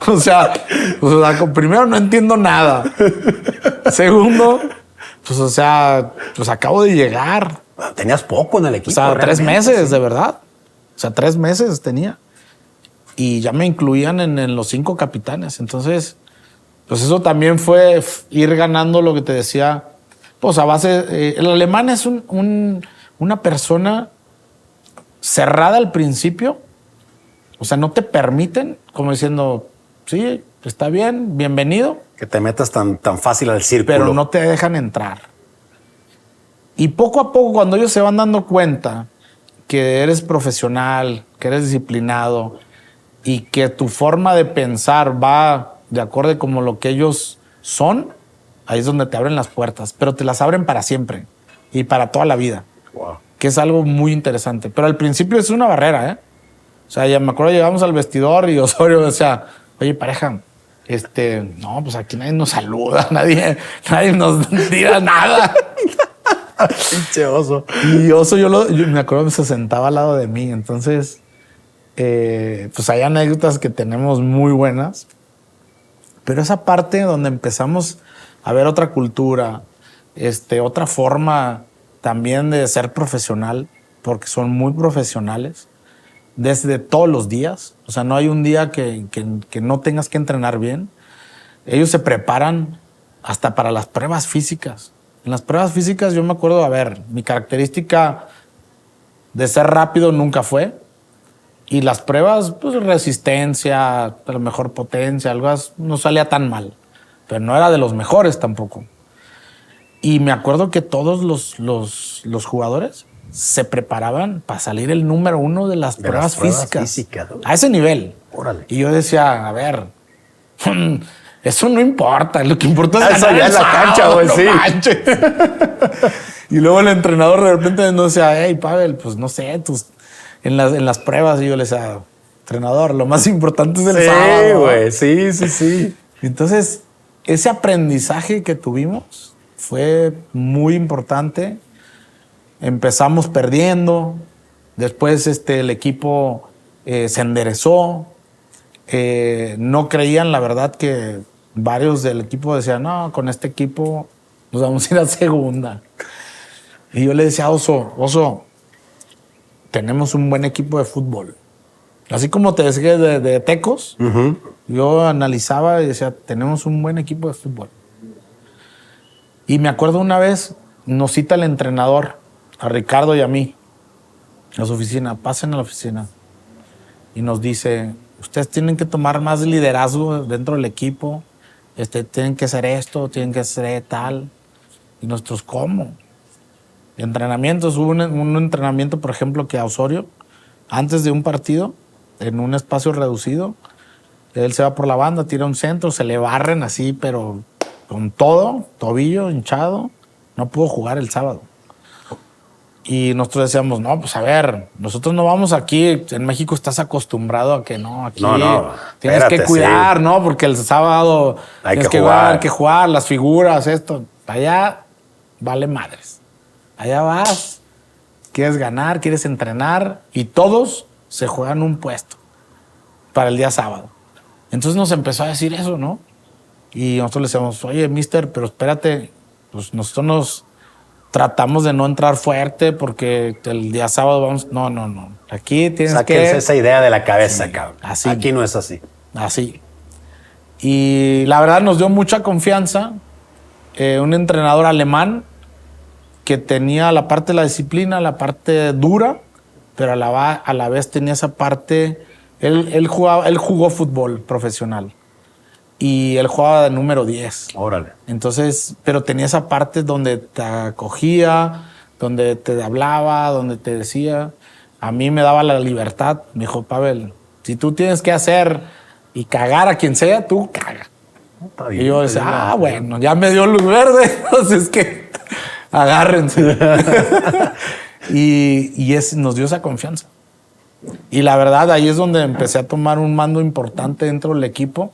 o sea, primero no entiendo nada. Segundo, pues acabo de llegar. Tenías poco en el equipo. O sea, 3 meses, sí. de verdad. O sea, 3 meses tenía. Y ya me incluían en los 5 capitanes. Entonces, pues eso también fue ir ganando lo que te decía. Pues a base... el alemán es una persona cerrada al principio. O sea, no te permiten, como diciendo, sí, está bien, bienvenido. Que te metas tan fácil al círculo. Pero no te dejan entrar. Y poco a poco, cuando ellos se van dando cuenta que eres profesional, que eres disciplinado y que tu forma de pensar va de acorde como lo que ellos son, ahí es donde te abren las puertas. Pero te las abren para siempre y para toda la vida. Wow. Que es algo muy interesante. Pero al principio es una barrera, ¿eh? O sea, ya me acuerdo, llegamos al vestidor y Osorio decía, oye, pareja, no, pues aquí nadie nos saluda, nadie nos tira nada. Pinche Oso. Y Oso, yo me acuerdo que se sentaba al lado de mí. Entonces, pues hay anécdotas que tenemos muy buenas. Pero esa parte donde empezamos a ver otra cultura, otra forma también de ser profesional, porque son muy profesionales, desde todos los días. O sea, no hay un día que no tengas que entrenar bien. Ellos se preparan hasta para las pruebas físicas. En las pruebas físicas yo me acuerdo, a ver, mi característica de ser rápido nunca fue. Y las pruebas, pues resistencia, a lo mejor potencia, algo así, no salía tan mal. Pero no era de los mejores tampoco. Y me acuerdo que todos los jugadores se preparaban para salir el número 1 de las pruebas físicas. ¿No? A ese nivel. Órale. Y yo decía, a ver, eso no importa. Lo que importa es eso ya en la cancha, güey, sí. Y luego el entrenador de repente nos decía, hey, Pavel, pues no sé, en las pruebas. Y yo le decía, entrenador, lo más importante es el sábado. Sí, güey, sí. Entonces, ese aprendizaje que tuvimos fue muy importante. Empezamos perdiendo, después el equipo se enderezó. No creían, la verdad, que varios del equipo decían, no, con este equipo nos vamos a ir a segunda. Y yo le decía a Oso, tenemos un buen equipo de fútbol. Así como te decía de Tecos, yo analizaba y decía, tenemos un buen equipo de fútbol. Y me acuerdo una vez, nos cita el entrenador, a Ricardo y a mí, a su oficina, pasen a la oficina. Y nos dice, ustedes tienen que tomar más liderazgo dentro del equipo, tienen que hacer esto, tienen que hacer tal. Y nosotros, ¿cómo? Entrenamientos, hubo un entrenamiento, por ejemplo, que a Osorio, antes de un partido, en un espacio reducido, él se va por la banda, tira un centro, se le barren así, pero con todo, tobillo hinchado, no pudo jugar el sábado. Y nosotros decíamos, no, pues a ver, nosotros no vamos aquí, en México estás acostumbrado a que no, aquí tienes que cuidar, sí. ¿No? Porque el sábado tienes que jugar, las figuras, esto. Allá vale madres. Allá vas, quieres ganar, quieres entrenar y todos se juegan un puesto para el día sábado. Entonces nos empezó a decir eso, ¿no? Y nosotros le decíamos, oye, mister, pero espérate, pues nosotros nos tratamos de no entrar fuerte porque el día sábado vamos... No. Aquí tienes Sáquense esa idea de la cabeza, sí, cabrón. Así. Aquí no es así. Así. Y la verdad nos dio mucha confianza. Un entrenador alemán que tenía la parte de la disciplina, la parte dura, pero a la vez tenía esa parte... Él jugó fútbol profesional. Y él jugaba de número 10. Órale. Entonces, pero tenía esa parte donde te acogía, donde te hablaba, donde te decía. A mí me daba la libertad. Me dijo, Pavel, si tú tienes que hacer y cagar a quien sea, tú caga. Está bien, y yo decía, bueno, ya me dio luz verde, entonces que agárrense. y nos dio esa confianza. Y la verdad, ahí es donde empecé a tomar un mando importante dentro del equipo.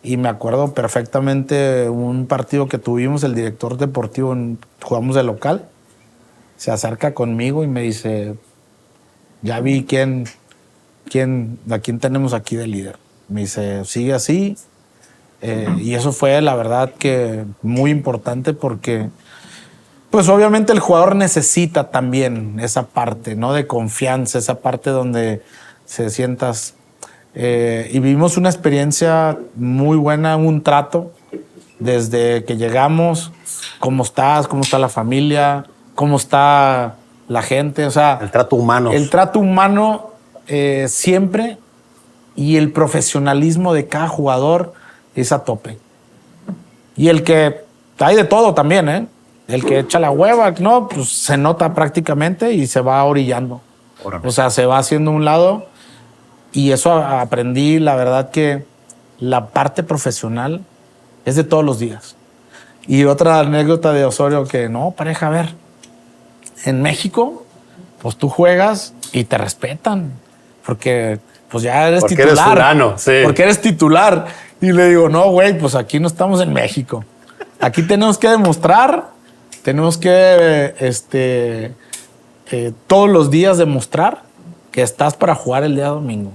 Y me acuerdo perfectamente un partido que tuvimos, el director deportivo, jugamos de local. se acerca conmigo y me dice, ya vi a quién tenemos aquí de líder. Me dice, sigue así. Y eso fue, la verdad, que muy importante porque, pues obviamente el jugador necesita también esa parte, ¿no? De confianza, esa parte donde se sientas. Y vivimos una experiencia muy buena, un trato desde que llegamos. ¿Cómo estás? ¿Cómo está la familia? ¿Cómo está la gente? O sea, El trato humano. El trato humano siempre, y el profesionalismo de cada jugador es a tope. Y el que hay de todo también, ¿eh? El que echa la hueva, ¿no? Pues se nota prácticamente y se va orillando. Órale. O sea, se va haciendo a un lado. Y eso aprendí, la verdad, que la parte profesional es de todos los días. Y otra anécdota de Osorio que, no, pareja, a ver, en México, pues tú juegas y te respetan. Porque pues ya eres Porque titular. eres fulano, sí. Porque eres titular. Y le digo, no, güey, pues aquí no estamos en México. Aquí tenemos que demostrar, tenemos que todos los días demostrar que estás para jugar el día domingo.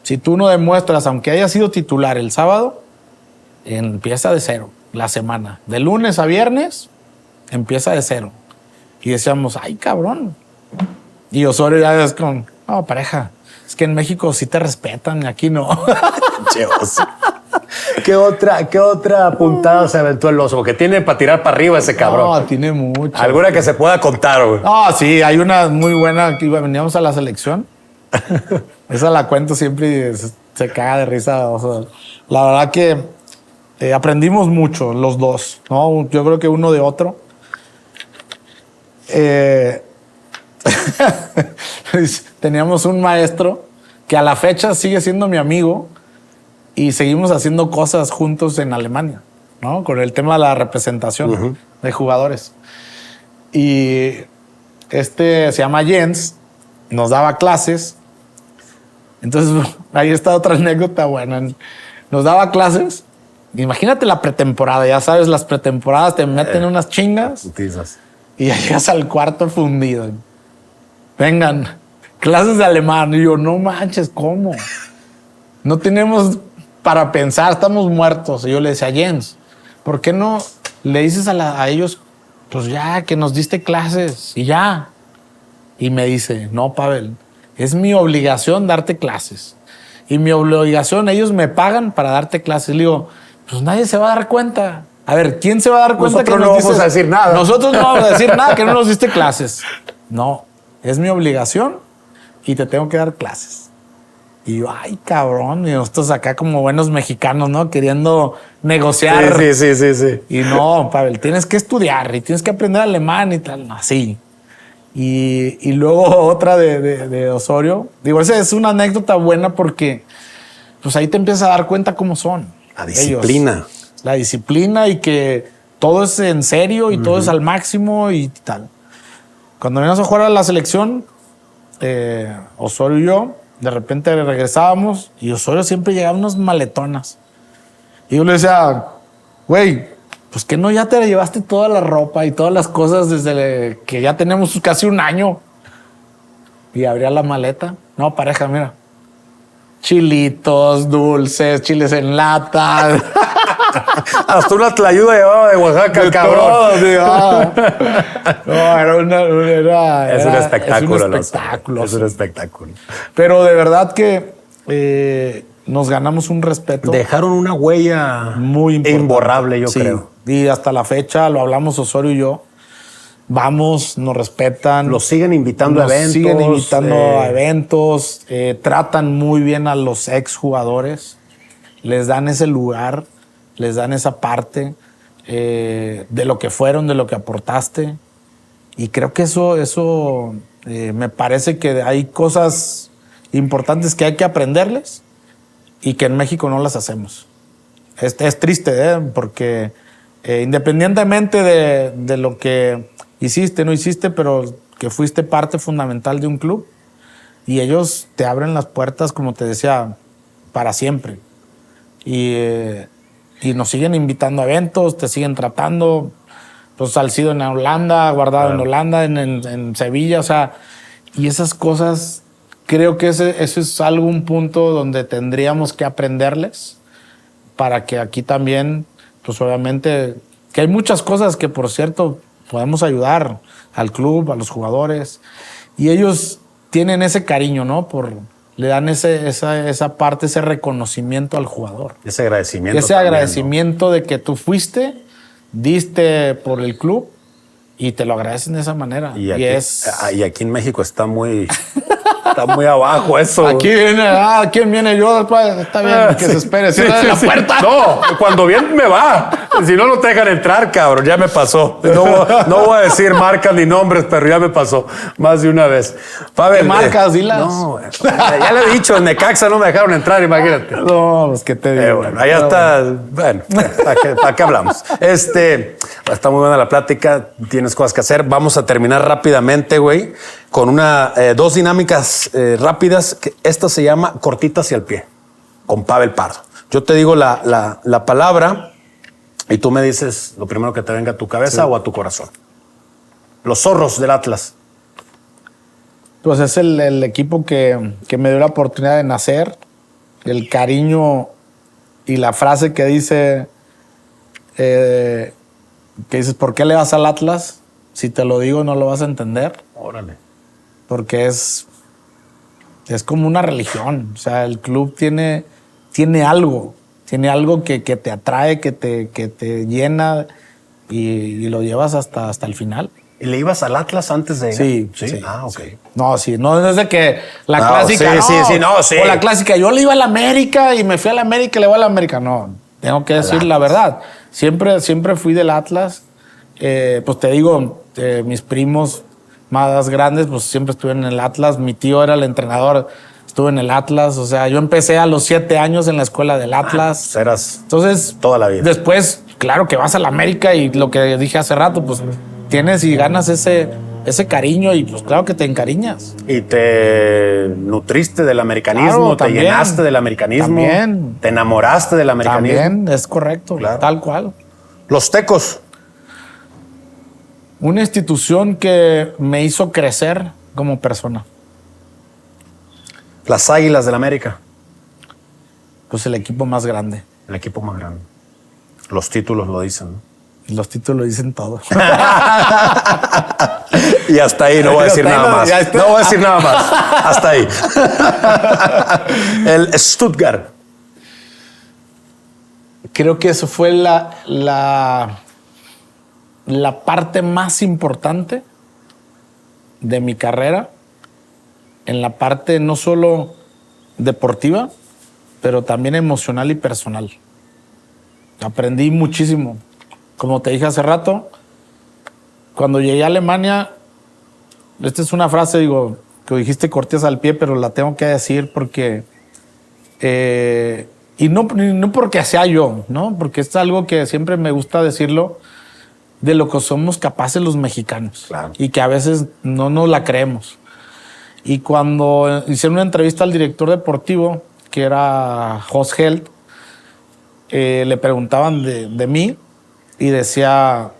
Si tú no demuestras, aunque hayas sido titular el sábado, empieza de cero la semana. De lunes a viernes, empieza de cero. Y decíamos, ay, cabrón. Y Osorio ya es con, no, pareja, es que en México sí te respetan y aquí no. ¿Qué otra puntada se aventó el oso? Porque tiene para tirar para arriba ese cabrón. No, tiene mucho. Alguna que se pueda contar, güey. No, sí, hay una muy buena que veníamos a la selección. Esa la cuento siempre y se caga de risa. O sea, la verdad que aprendimos mucho los dos, ¿no? Yo creo que uno de otro. Teníamos un maestro que a la fecha sigue siendo mi amigo y seguimos haciendo cosas juntos en Alemania, ¿no? Con el tema de la representación de jugadores. Y se llama Jens, nos daba clases. Entonces, ahí está otra anécdota buena. Nos daba clases. Imagínate la pretemporada, ya sabes, las pretemporadas te meten unas chingas. Putizas. Y ya llegas al cuarto fundido. Vengan, clases de alemán. Y yo, no manches, ¿cómo? No tenemos para pensar, estamos muertos. Y yo le decía, Jens, ¿por qué no le dices a ellos, pues ya, que nos diste clases y ya? Y me dice, no, Pavel, es mi obligación darte clases. Y mi obligación, ellos me pagan para darte clases. Le digo, pues nadie se va a dar cuenta. A ver, ¿quién se va a dar cuenta? Nosotros que no vamos a decir nada. Nosotros no vamos a decir nada, que no nos diste clases. No, es mi obligación y te tengo que dar clases. Y yo, ay, cabrón. Y nosotros acá como buenos mexicanos, ¿no? Queriendo negociar. Sí. Y no, Pavel, tienes que estudiar y tienes que aprender alemán y tal. Así. Y luego otra de Osorio. Digo, esa es una anécdota buena porque pues ahí te empiezas a dar cuenta cómo son. La disciplina. Ellos. La disciplina y que todo es en serio y todo es al máximo y tal. Cuando veníamos a jugar a la selección, Osorio y yo, de repente regresábamos y Osorio siempre llegaba unas maletonas. Y yo le decía, güey, pues que no ya te llevaste toda la ropa y todas las cosas desde que ya tenemos casi un año. Y abría la maleta. No, pareja, mira. Chilitos, dulces, chiles en lata. Hasta una tlayuda llevaba de Oaxaca, el cabrón. Todo, no, Es un espectáculo. Es un espectáculo. Pero de verdad que nos ganamos un respeto. Dejaron una huella muy importante. imborrable, yo Sí. creo. Y hasta la fecha, lo hablamos Osorio y yo, vamos, nos respetan. Los siguen invitando a eventos. Siguen invitando a eventos, tratan muy bien a los exjugadores, les dan ese lugar, les dan esa parte de lo que fueron, de lo que aportaste. Y creo que eso me parece que hay cosas importantes que hay que aprenderles y que en México no las hacemos. Es triste, porque independientemente de lo que hiciste, no hiciste, pero que fuiste parte fundamental de un club y ellos te abren las puertas, como te decía, para siempre. Y nos siguen invitando a eventos, te siguen tratando. pues Salcido en Holanda, Guardado en Holanda, en Sevilla, o sea, y esas cosas, creo que ese es un punto donde tendríamos que aprenderles para que aquí también, pues obviamente, que hay muchas cosas que, por cierto, podemos ayudar al club, a los jugadores, y ellos tienen ese cariño, ¿no? Le dan esa parte, ese reconocimiento al jugador. Ese agradecimiento. Ese también, agradecimiento, ¿no? De que tú fuiste, diste por el club y te lo agradecen de esa manera. Y aquí en México está muy abajo eso. Aquí viene, ¿quién viene yo después? Está bien, que se espere. Cierra la puerta. No, cuando viene me va. Si no, no te dejan entrar, cabrón. Ya me pasó. No voy a decir marcas ni nombres, pero ya me pasó más de una vez. Pavel, ¿Qué marcas? Dilas. No, ya le he dicho, en Necaxa no me dejaron entrar, imagínate. No, pues que te digo. Bueno, allá está. Bueno, ¿para qué hablamos? Está muy buena la plática. Tienes cosas que hacer. Vamos a terminar rápidamente, güey, con dos dinámicas rápidas. Esta se llama cortita hacia el pie, con Pavel Pardo. Yo te digo la palabra y tú me dices lo primero que te venga a tu cabeza o a tu corazón. Los Zorros del Atlas. Pues es el equipo que me dio la oportunidad de nacer. El cariño y la frase que dice, ¿por qué le vas al Atlas? Si te lo digo no lo vas a entender. Órale. Porque es como una religión. O sea, el club tiene algo que te atrae, que te llena y lo llevas hasta el final. ¿Y le ibas al Atlas antes de...? Sí. Ah, ok. Sí. No, sí, no desde que la clásica. Sí. O la clásica, yo le iba a la América y me fui a la América y le voy a la América. No, tengo que decir la verdad. Siempre fui del Atlas. Pues te digo, mis primos más grandes, pues siempre estuvieron en el Atlas. Mi tío era el entrenador, estuve en el Atlas. O sea, yo empecé a los 7 años en la escuela del Atlas. Pues eras entonces, toda la vida. Después, claro que vas a la América y lo que dije hace rato, pues tienes y ganas ese cariño y pues claro que te encariñas. Y te nutriste del americanismo, Claro, te también. llenaste del americanismo. También. Te enamoraste del americanismo. También, es correcto, Claro. tal cual. Los Tecos. Una institución que me hizo crecer como persona. Las Águilas del América. Pues el equipo más grande. El equipo más grande. Los títulos lo dicen, ¿no? Los títulos dicen todo. Y hasta ahí, no voy a decir nada más. No voy a decir nada más. Hasta ahí. El Stuttgart. Creo que eso fue la parte más importante de mi carrera, en la parte no solo deportiva, pero también emocional y personal. Aprendí muchísimo. Como te dije hace rato, cuando llegué a Alemania, esta es una frase, digo, que dijiste cortes al pie, pero la tengo que decir porque... y no porque sea yo, ¿no? Porque es algo que siempre me gusta decirlo, de lo que somos capaces los mexicanos. Claro. Y que a veces no nos la creemos. Y cuando hice una entrevista al director deportivo, que era Horst Held, le preguntaban de mí y decía,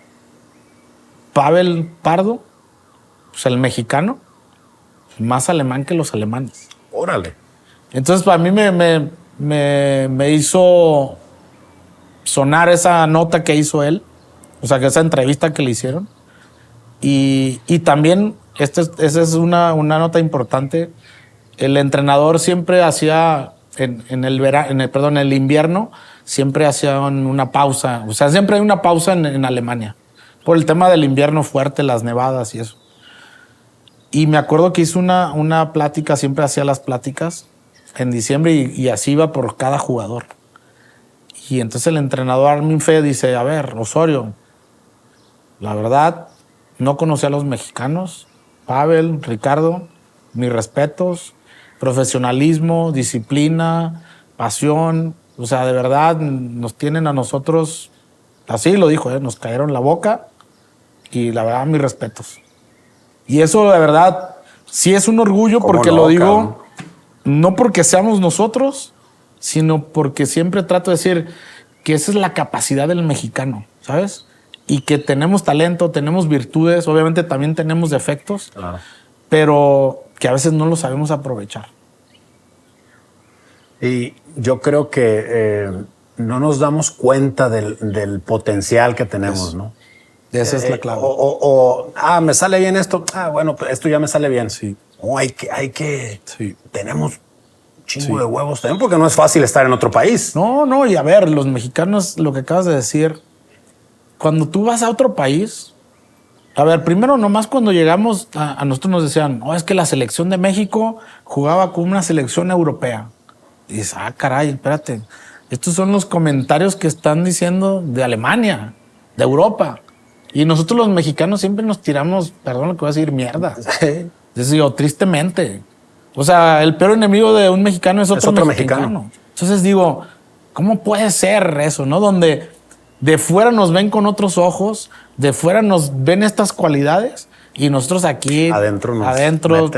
Pavel Pardo, pues el mexicano, más alemán que los alemanes. Órale. Entonces para mí me hizo sonar esa nota que hizo él, o sea, que esa entrevista que le hicieron. Y también, esa es una nota importante, el entrenador siempre hacía, en el invierno, siempre hacían una pausa. O sea, siempre hay una pausa en Alemania, por el tema del invierno fuerte, las nevadas y eso. Y me acuerdo que hizo una plática, siempre hacía las pláticas en diciembre y así iba por cada jugador. Y entonces el entrenador Armin Fee dice, a ver, Osorio, la verdad, no conocí a los mexicanos. Pavel, Ricardo, mis respetos, profesionalismo, disciplina, pasión. O sea, de verdad, nos tienen a nosotros, así lo dijo, nos cayeron la boca y la verdad, mis respetos. Y eso, de verdad, sí es un orgullo porque no, lo digo, cabrón? no porque seamos nosotros, sino porque siempre trato de decir que esa es la capacidad del mexicano, ¿sabes? y que tenemos talento, tenemos virtudes, obviamente también tenemos defectos, Claro. pero que a veces no lo sabemos aprovechar. Y yo creo que no nos damos cuenta del potencial que tenemos, ¿no? Esa es la clave. Me sale bien esto. Bueno, pues esto ya me sale bien. Sí. Sí. Tenemos un chingo de huevos también, porque no es fácil estar en otro país. No, y a ver, los mexicanos, lo que acabas de decir, cuando tú vas a otro país, a ver, primero nomás cuando llegamos, a nosotros nos decían, es que la selección de México jugaba con una selección europea. Y dices, caray, espérate, estos son los comentarios que están diciendo de Alemania, de Europa. Y nosotros los mexicanos siempre nos tiramos, perdón lo que voy a decir, mierda. Digo, tristemente. O sea, el peor enemigo de un mexicano es otro mexicano. Entonces digo, ¿cómo puede ser eso, no? Donde de fuera nos ven con otros ojos, de fuera nos ven estas cualidades y nosotros aquí adentro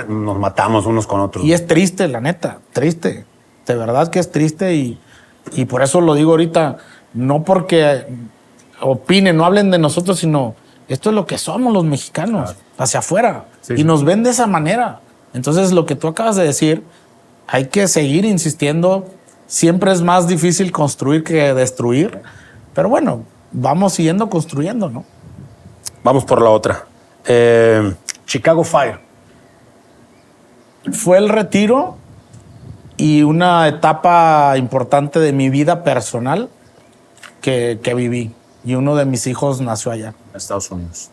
nos matamos unos con otros. Y es triste, la neta, triste. De verdad que es triste y por eso lo digo ahorita, no porque opinen, no hablen de nosotros, sino esto es lo que somos los mexicanos, hacia afuera. Y nos ven de esa manera. Entonces, lo que tú acabas de decir, hay que seguir insistiendo. Siempre es más difícil construir que destruir. Pero bueno, vamos siguiendo construyendo, ¿no? Vamos por la otra. Chicago Fire. Fue el retiro y una etapa importante de mi vida personal que viví. Y uno de mis hijos nació allá. En Estados Unidos.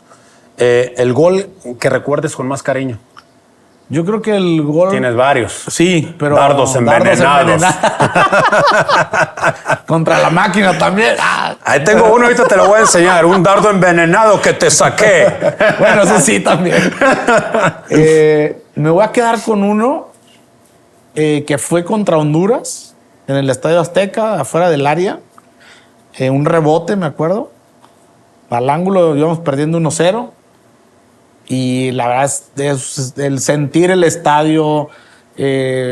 El gol que recuerdes con más cariño. Yo creo que el gol... Tienes varios. Sí, pero... Dardos envenenados. Contra la máquina también. Ahí tengo uno, ahorita te lo voy a enseñar. Un dardo envenenado que te saqué. Bueno, ese sí también. Me voy a quedar con uno que fue contra Honduras, en el Estadio Azteca, afuera del área. Un rebote, me acuerdo. Al ángulo íbamos perdiendo 1-0. Y la verdad es el sentir el estadio,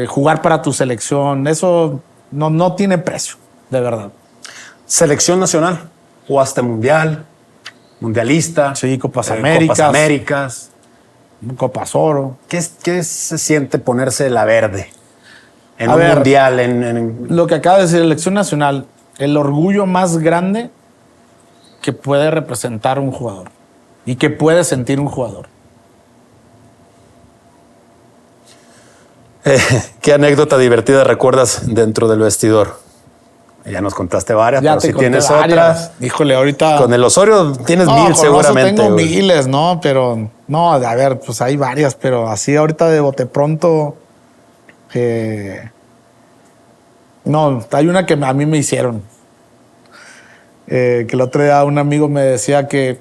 jugar para tu selección, eso no tiene precio, de verdad. Selección nacional, jugaste mundial, mundialista. Sí, Copas Américas. Copas Américas. Copas Oro. ¿Qué se siente ponerse la verde en un mundial? Lo que acaba de decir, selección nacional, el orgullo más grande que puede representar un jugador. Y que puede sentir un jugador. ¿Qué anécdota divertida recuerdas dentro del vestidor? Ya nos contaste varias, Ya pero si tienes otras. Híjole, ahorita... Con el Osorio tienes mil con seguramente. Tengo miles, ¿no? Pero, no, a ver, pues hay varias, pero así ahorita de bote pronto... no, hay una que a mí me hicieron. Que el otro día un amigo me decía que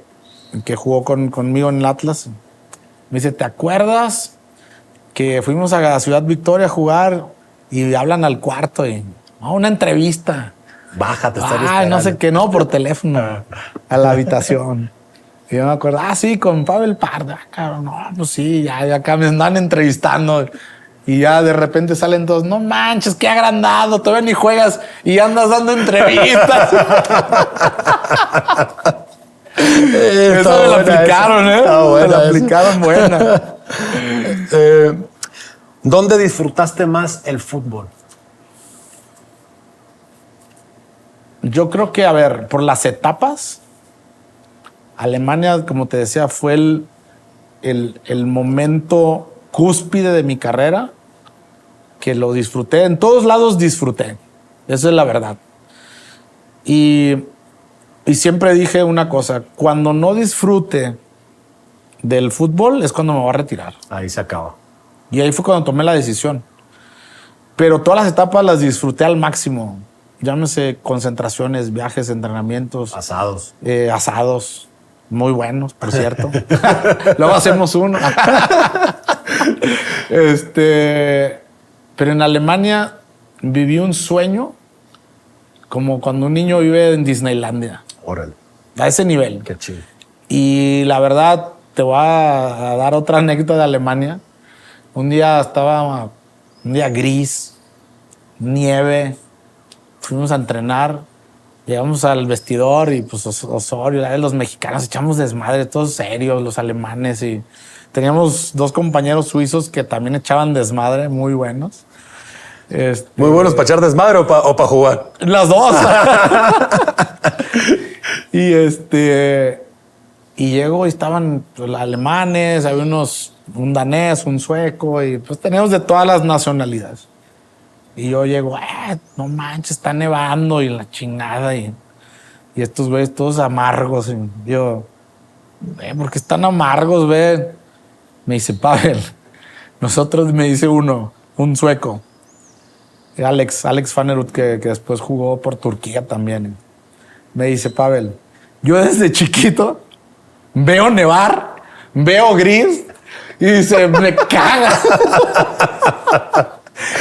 jugó conmigo en el Atlas. Me dice, ¿te acuerdas que fuimos a la Ciudad Victoria a jugar y hablan al cuarto y una entrevista? Bájate, no sé qué, no, por teléfono a la habitación. Y yo me acuerdo, sí, con Pavel Parda. Cabrón, no, pues sí, ya acá me andan entrevistando. Y ya de repente salen todos, no manches, qué agrandado, todavía ni juegas y andas dando entrevistas. Esa me la aplicaron, ¿eh? Me la aplicaron buena. ¿Dónde disfrutaste más el fútbol? Yo creo que, a ver, por las etapas, Alemania, como te decía, fue el momento cúspide de mi carrera, que lo disfruté. En todos lados disfruté. Esa es la verdad. Y siempre dije una cosa, cuando no disfrute del fútbol es cuando me voy a retirar. Ahí se acaba. Y ahí fue cuando tomé la decisión. Pero todas las etapas las disfruté al máximo. Llámese concentraciones, viajes, entrenamientos. Asados. Asados. Muy buenos, por cierto. Luego hacemos uno. Pero en Alemania viví un sueño como cuando un niño vive en Disneylandia. Órale. A ese nivel. Qué chido. Y la verdad, te voy a dar otra anécdota de Alemania. Un día gris, nieve, fuimos a entrenar Llegamos al vestidor y pues Osorio, los mexicanos echamos desmadre, todos serios, los alemanes, y teníamos 2 compañeros suizos que también echaban desmadre, muy buenos. Muy buenos para echar desmadre o para jugar. Las dos. y y llego y estaban los alemanes, había un danés, un sueco, y pues teníamos de todas las nacionalidades. Y yo llego, no manches, está nevando y la chingada. Y estos güeyes todos amargos. Y yo, ¿por qué están amargos, ve? Me dice, Pavel, nosotros, me dice un sueco, Alex Fanerud, que después jugó por Turquía también. Me dice, Pavel, yo desde chiquito veo nevar, veo gris, y dice, me caga.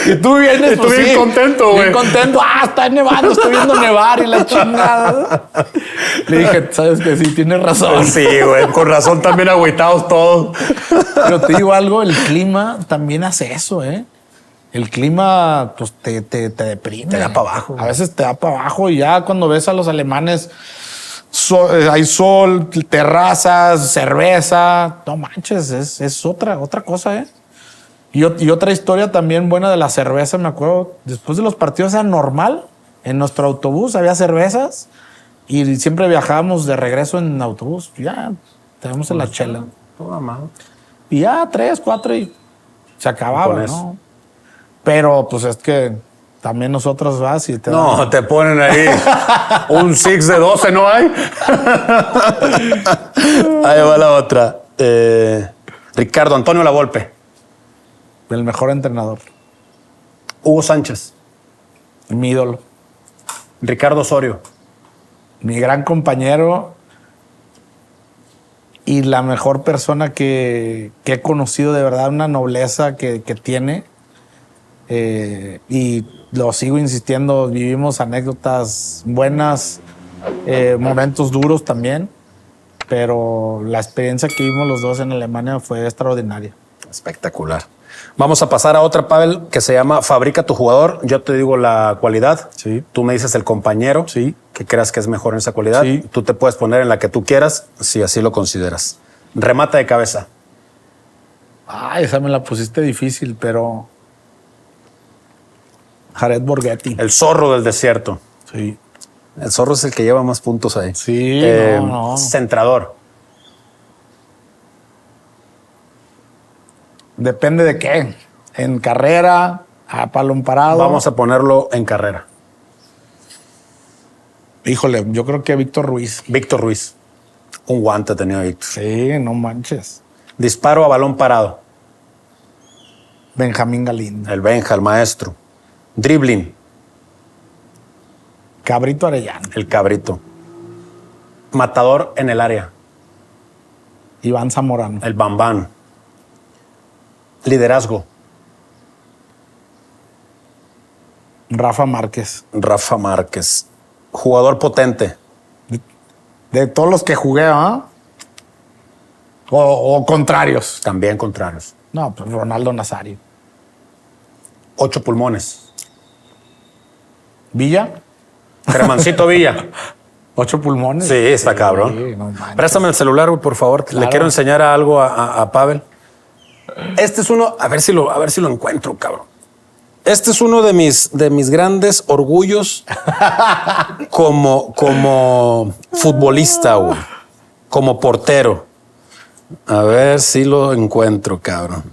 Y tú vienes, pues, bien contento, güey. Bien contento. Está nevando, estoy viendo nevar y la chingada. Le dije, sabes que sí, tienes razón. Sí, güey, con razón también agüitados todos. Pero te digo algo, el clima también hace eso, ¿eh? El clima, pues, te deprime. Te da para abajo. A veces te da para abajo y ya cuando ves a los alemanes, hay sol, terrazas, cerveza. No manches, es otra cosa, ¿eh? Y otra historia también buena de la cerveza, me acuerdo, después de los partidos era normal, en nuestro autobús había cervezas y siempre viajábamos de regreso en autobús. Ya, tenemos en la chela. Y ya 3, 4 y se acababa, ¿no? Pero pues es que también nosotros vas y te dan... te ponen ahí un 6 de 12, ¿no hay? Ahí va la otra. Ricardo Antonio Lavolpe. El mejor entrenador. Hugo Sánchez. Mi ídolo. Ricardo Osorio. Mi gran compañero y la mejor persona que he conocido, de verdad, una nobleza que tiene. Y lo sigo insistiendo, vivimos anécdotas buenas, momentos duros también, pero la experiencia que vivimos los dos en Alemania fue extraordinaria. Espectacular. Vamos a pasar a otra, Pavel, que se llama Fabrica tu jugador. Yo te digo la cualidad. Sí. Tú me dices el compañero que creas que es mejor en esa cualidad. Sí. Tú te puedes poner en la que tú quieras, si así lo consideras. Remata de cabeza. Esa me la pusiste difícil, pero... Jared Borghetti. El zorro del desierto. Sí. El zorro es el que lleva más puntos ahí. Sí, no. Centrador. Depende de qué. En carrera, a balón parado. Vamos a ponerlo en carrera. Híjole, yo creo que Víctor Ruiz. Víctor Ruiz. Un guante tenía Víctor. Sí, no manches. Disparo a balón parado. Benjamín Galindo. El Benja, el maestro. Dribbling. Cabrito Arellano. El cabrito. Matador en el área. Iván Zamorano. El Bambán. Liderazgo. Rafa Márquez. Rafa Márquez. Jugador potente. De todos los que jugué, ¿ah? O contrarios. También contrarios. No, pues Ronaldo Nazario. 8 pulmones. ¿Villa? Germancito Villa. 8 pulmones. Sí, está cabrón. Sí, no manches. Préstame el celular, güey, por favor. Claro. Le quiero enseñar algo a Pavel. Este es uno, a ver si lo encuentro, cabrón. Este es uno de mis grandes orgullos como futbolista, güey. Como portero. A ver si lo encuentro, cabrón.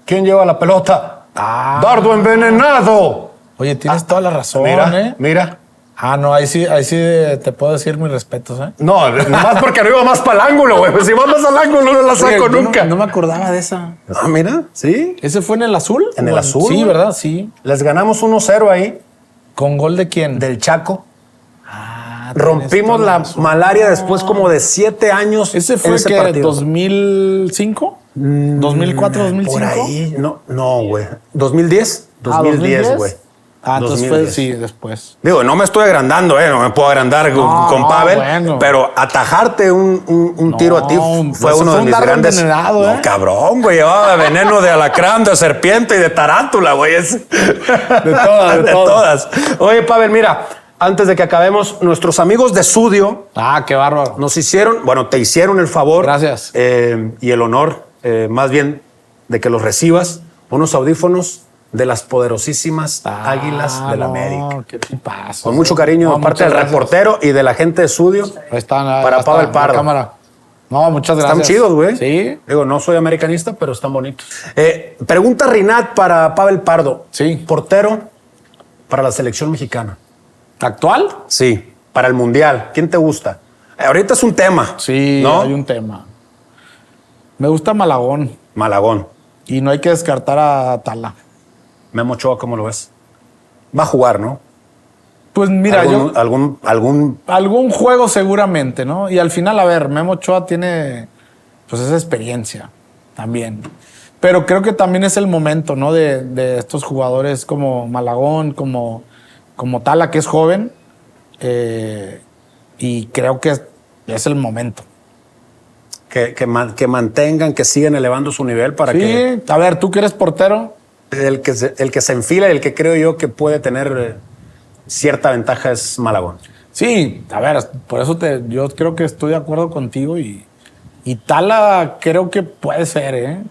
¿Quién lleva la pelota? ¡Dardo envenenado! Oye, tienes toda la razón, Mira, mira. No, ahí sí te puedo decir mis respetos, ¿eh? No, nomás porque arriba más para el ángulo, güey. Si vas más al ángulo no la saco Oye, nunca. No me acordaba de esa. Mira, sí. ¿Ese fue en el azul? En el azul, Sí, güey. ¿verdad? Sí. Les ganamos 1-0 ahí. ¿Con gol de quién? Del Chaco. Tienes Rompimos toda la razón. malaria después como de 7 años. ¿Ese en fue ese que partido. 2005? ¿2004, 2005? Por ahí. No, güey. ¿2010? 2010, güey. Entonces 2010. fue, sí, después. Digo, no me estoy agrandando, no me puedo agrandar con Pavel, bueno. pero atajarte un tiro a ti fue eso uno de un mis dardo grandes. envenenado, No, cabrón, güey, llevaba veneno de alacrán, de serpiente y de tarántula, güey. De todas. Oye, Pavel, mira, antes de que acabemos, nuestros amigos de Sudio Ah, qué bárbaro. te hicieron el favor. Gracias. Y el honor, más bien, de que los recibas, unos audífonos de las poderosísimas Águilas del América. ¿Qué te pasa? Con mucho cariño, de parte del reportero y de la gente de Sudio, Ahí están, para ahí Pavel está, la Pardo. cámara. No, muchas gracias. Están chidos, güey. Sí. Digo, no soy americanista, pero están bonitos. Pregunta Rinat para Pavel Pardo. Sí. Portero para la selección mexicana. ¿Actual? Sí, para el Mundial. ¿Quién te gusta? Ahorita es un tema. Sí, ¿no? hay un tema. Me gusta Malagón Malagón. y no hay que descartar a Tala. Memo Ochoa, ¿cómo lo ves? Va a jugar, ¿no? Pues mira, algún juego seguramente, ¿no? Y al final, a ver, Memo Ochoa tiene pues esa experiencia también. Pero creo que también es el momento, ¿no? De estos jugadores como Malagón, como Tala, que es joven. Y creo que es el momento. Que mantengan, que sigan elevando su nivel para que... Sí, a ver, tú que eres portero. El que se enfila y el que creo yo que puede tener cierta ventaja es Malagón. Sí, a ver, por eso yo creo que estoy de acuerdo contigo y Tala creo que puede ser, ¿eh?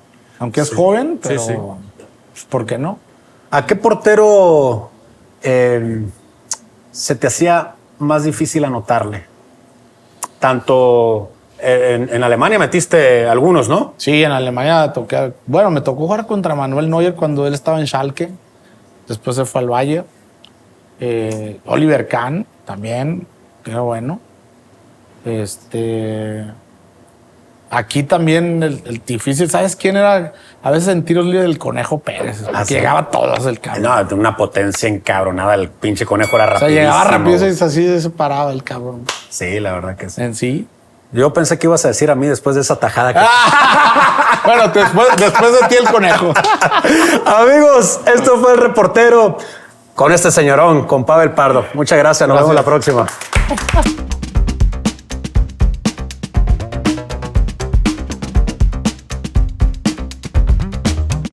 Aunque es joven, pero pues, ¿por qué no? ¿A qué portero se te hacía más difícil anotarle? Tanto en Alemania metiste algunos, ¿no? Sí, en Alemania me tocó jugar contra Manuel Neuer cuando él estaba en Schalke. Después se fue al Bayern. Oliver Kahn también, qué bueno. Aquí también el difícil, ¿sabes quién era? A veces en tiros libres el Conejo Pérez. ¿Sí? Llegaba a todas el cabrón. No, de una potencia encabronada. El pinche Conejo era O sea, rapidísimo. llegaba rápido y así se paraba el cabrón. Sí, la verdad que sí. En sí. Yo pensé que ibas a decir a mí después de esa tajada que... Bueno, después de ti el Conejo. Amigos, esto fue El Reportero con este señorón, con Pavel Pardo. Muchas gracias. Nos vemos la próxima.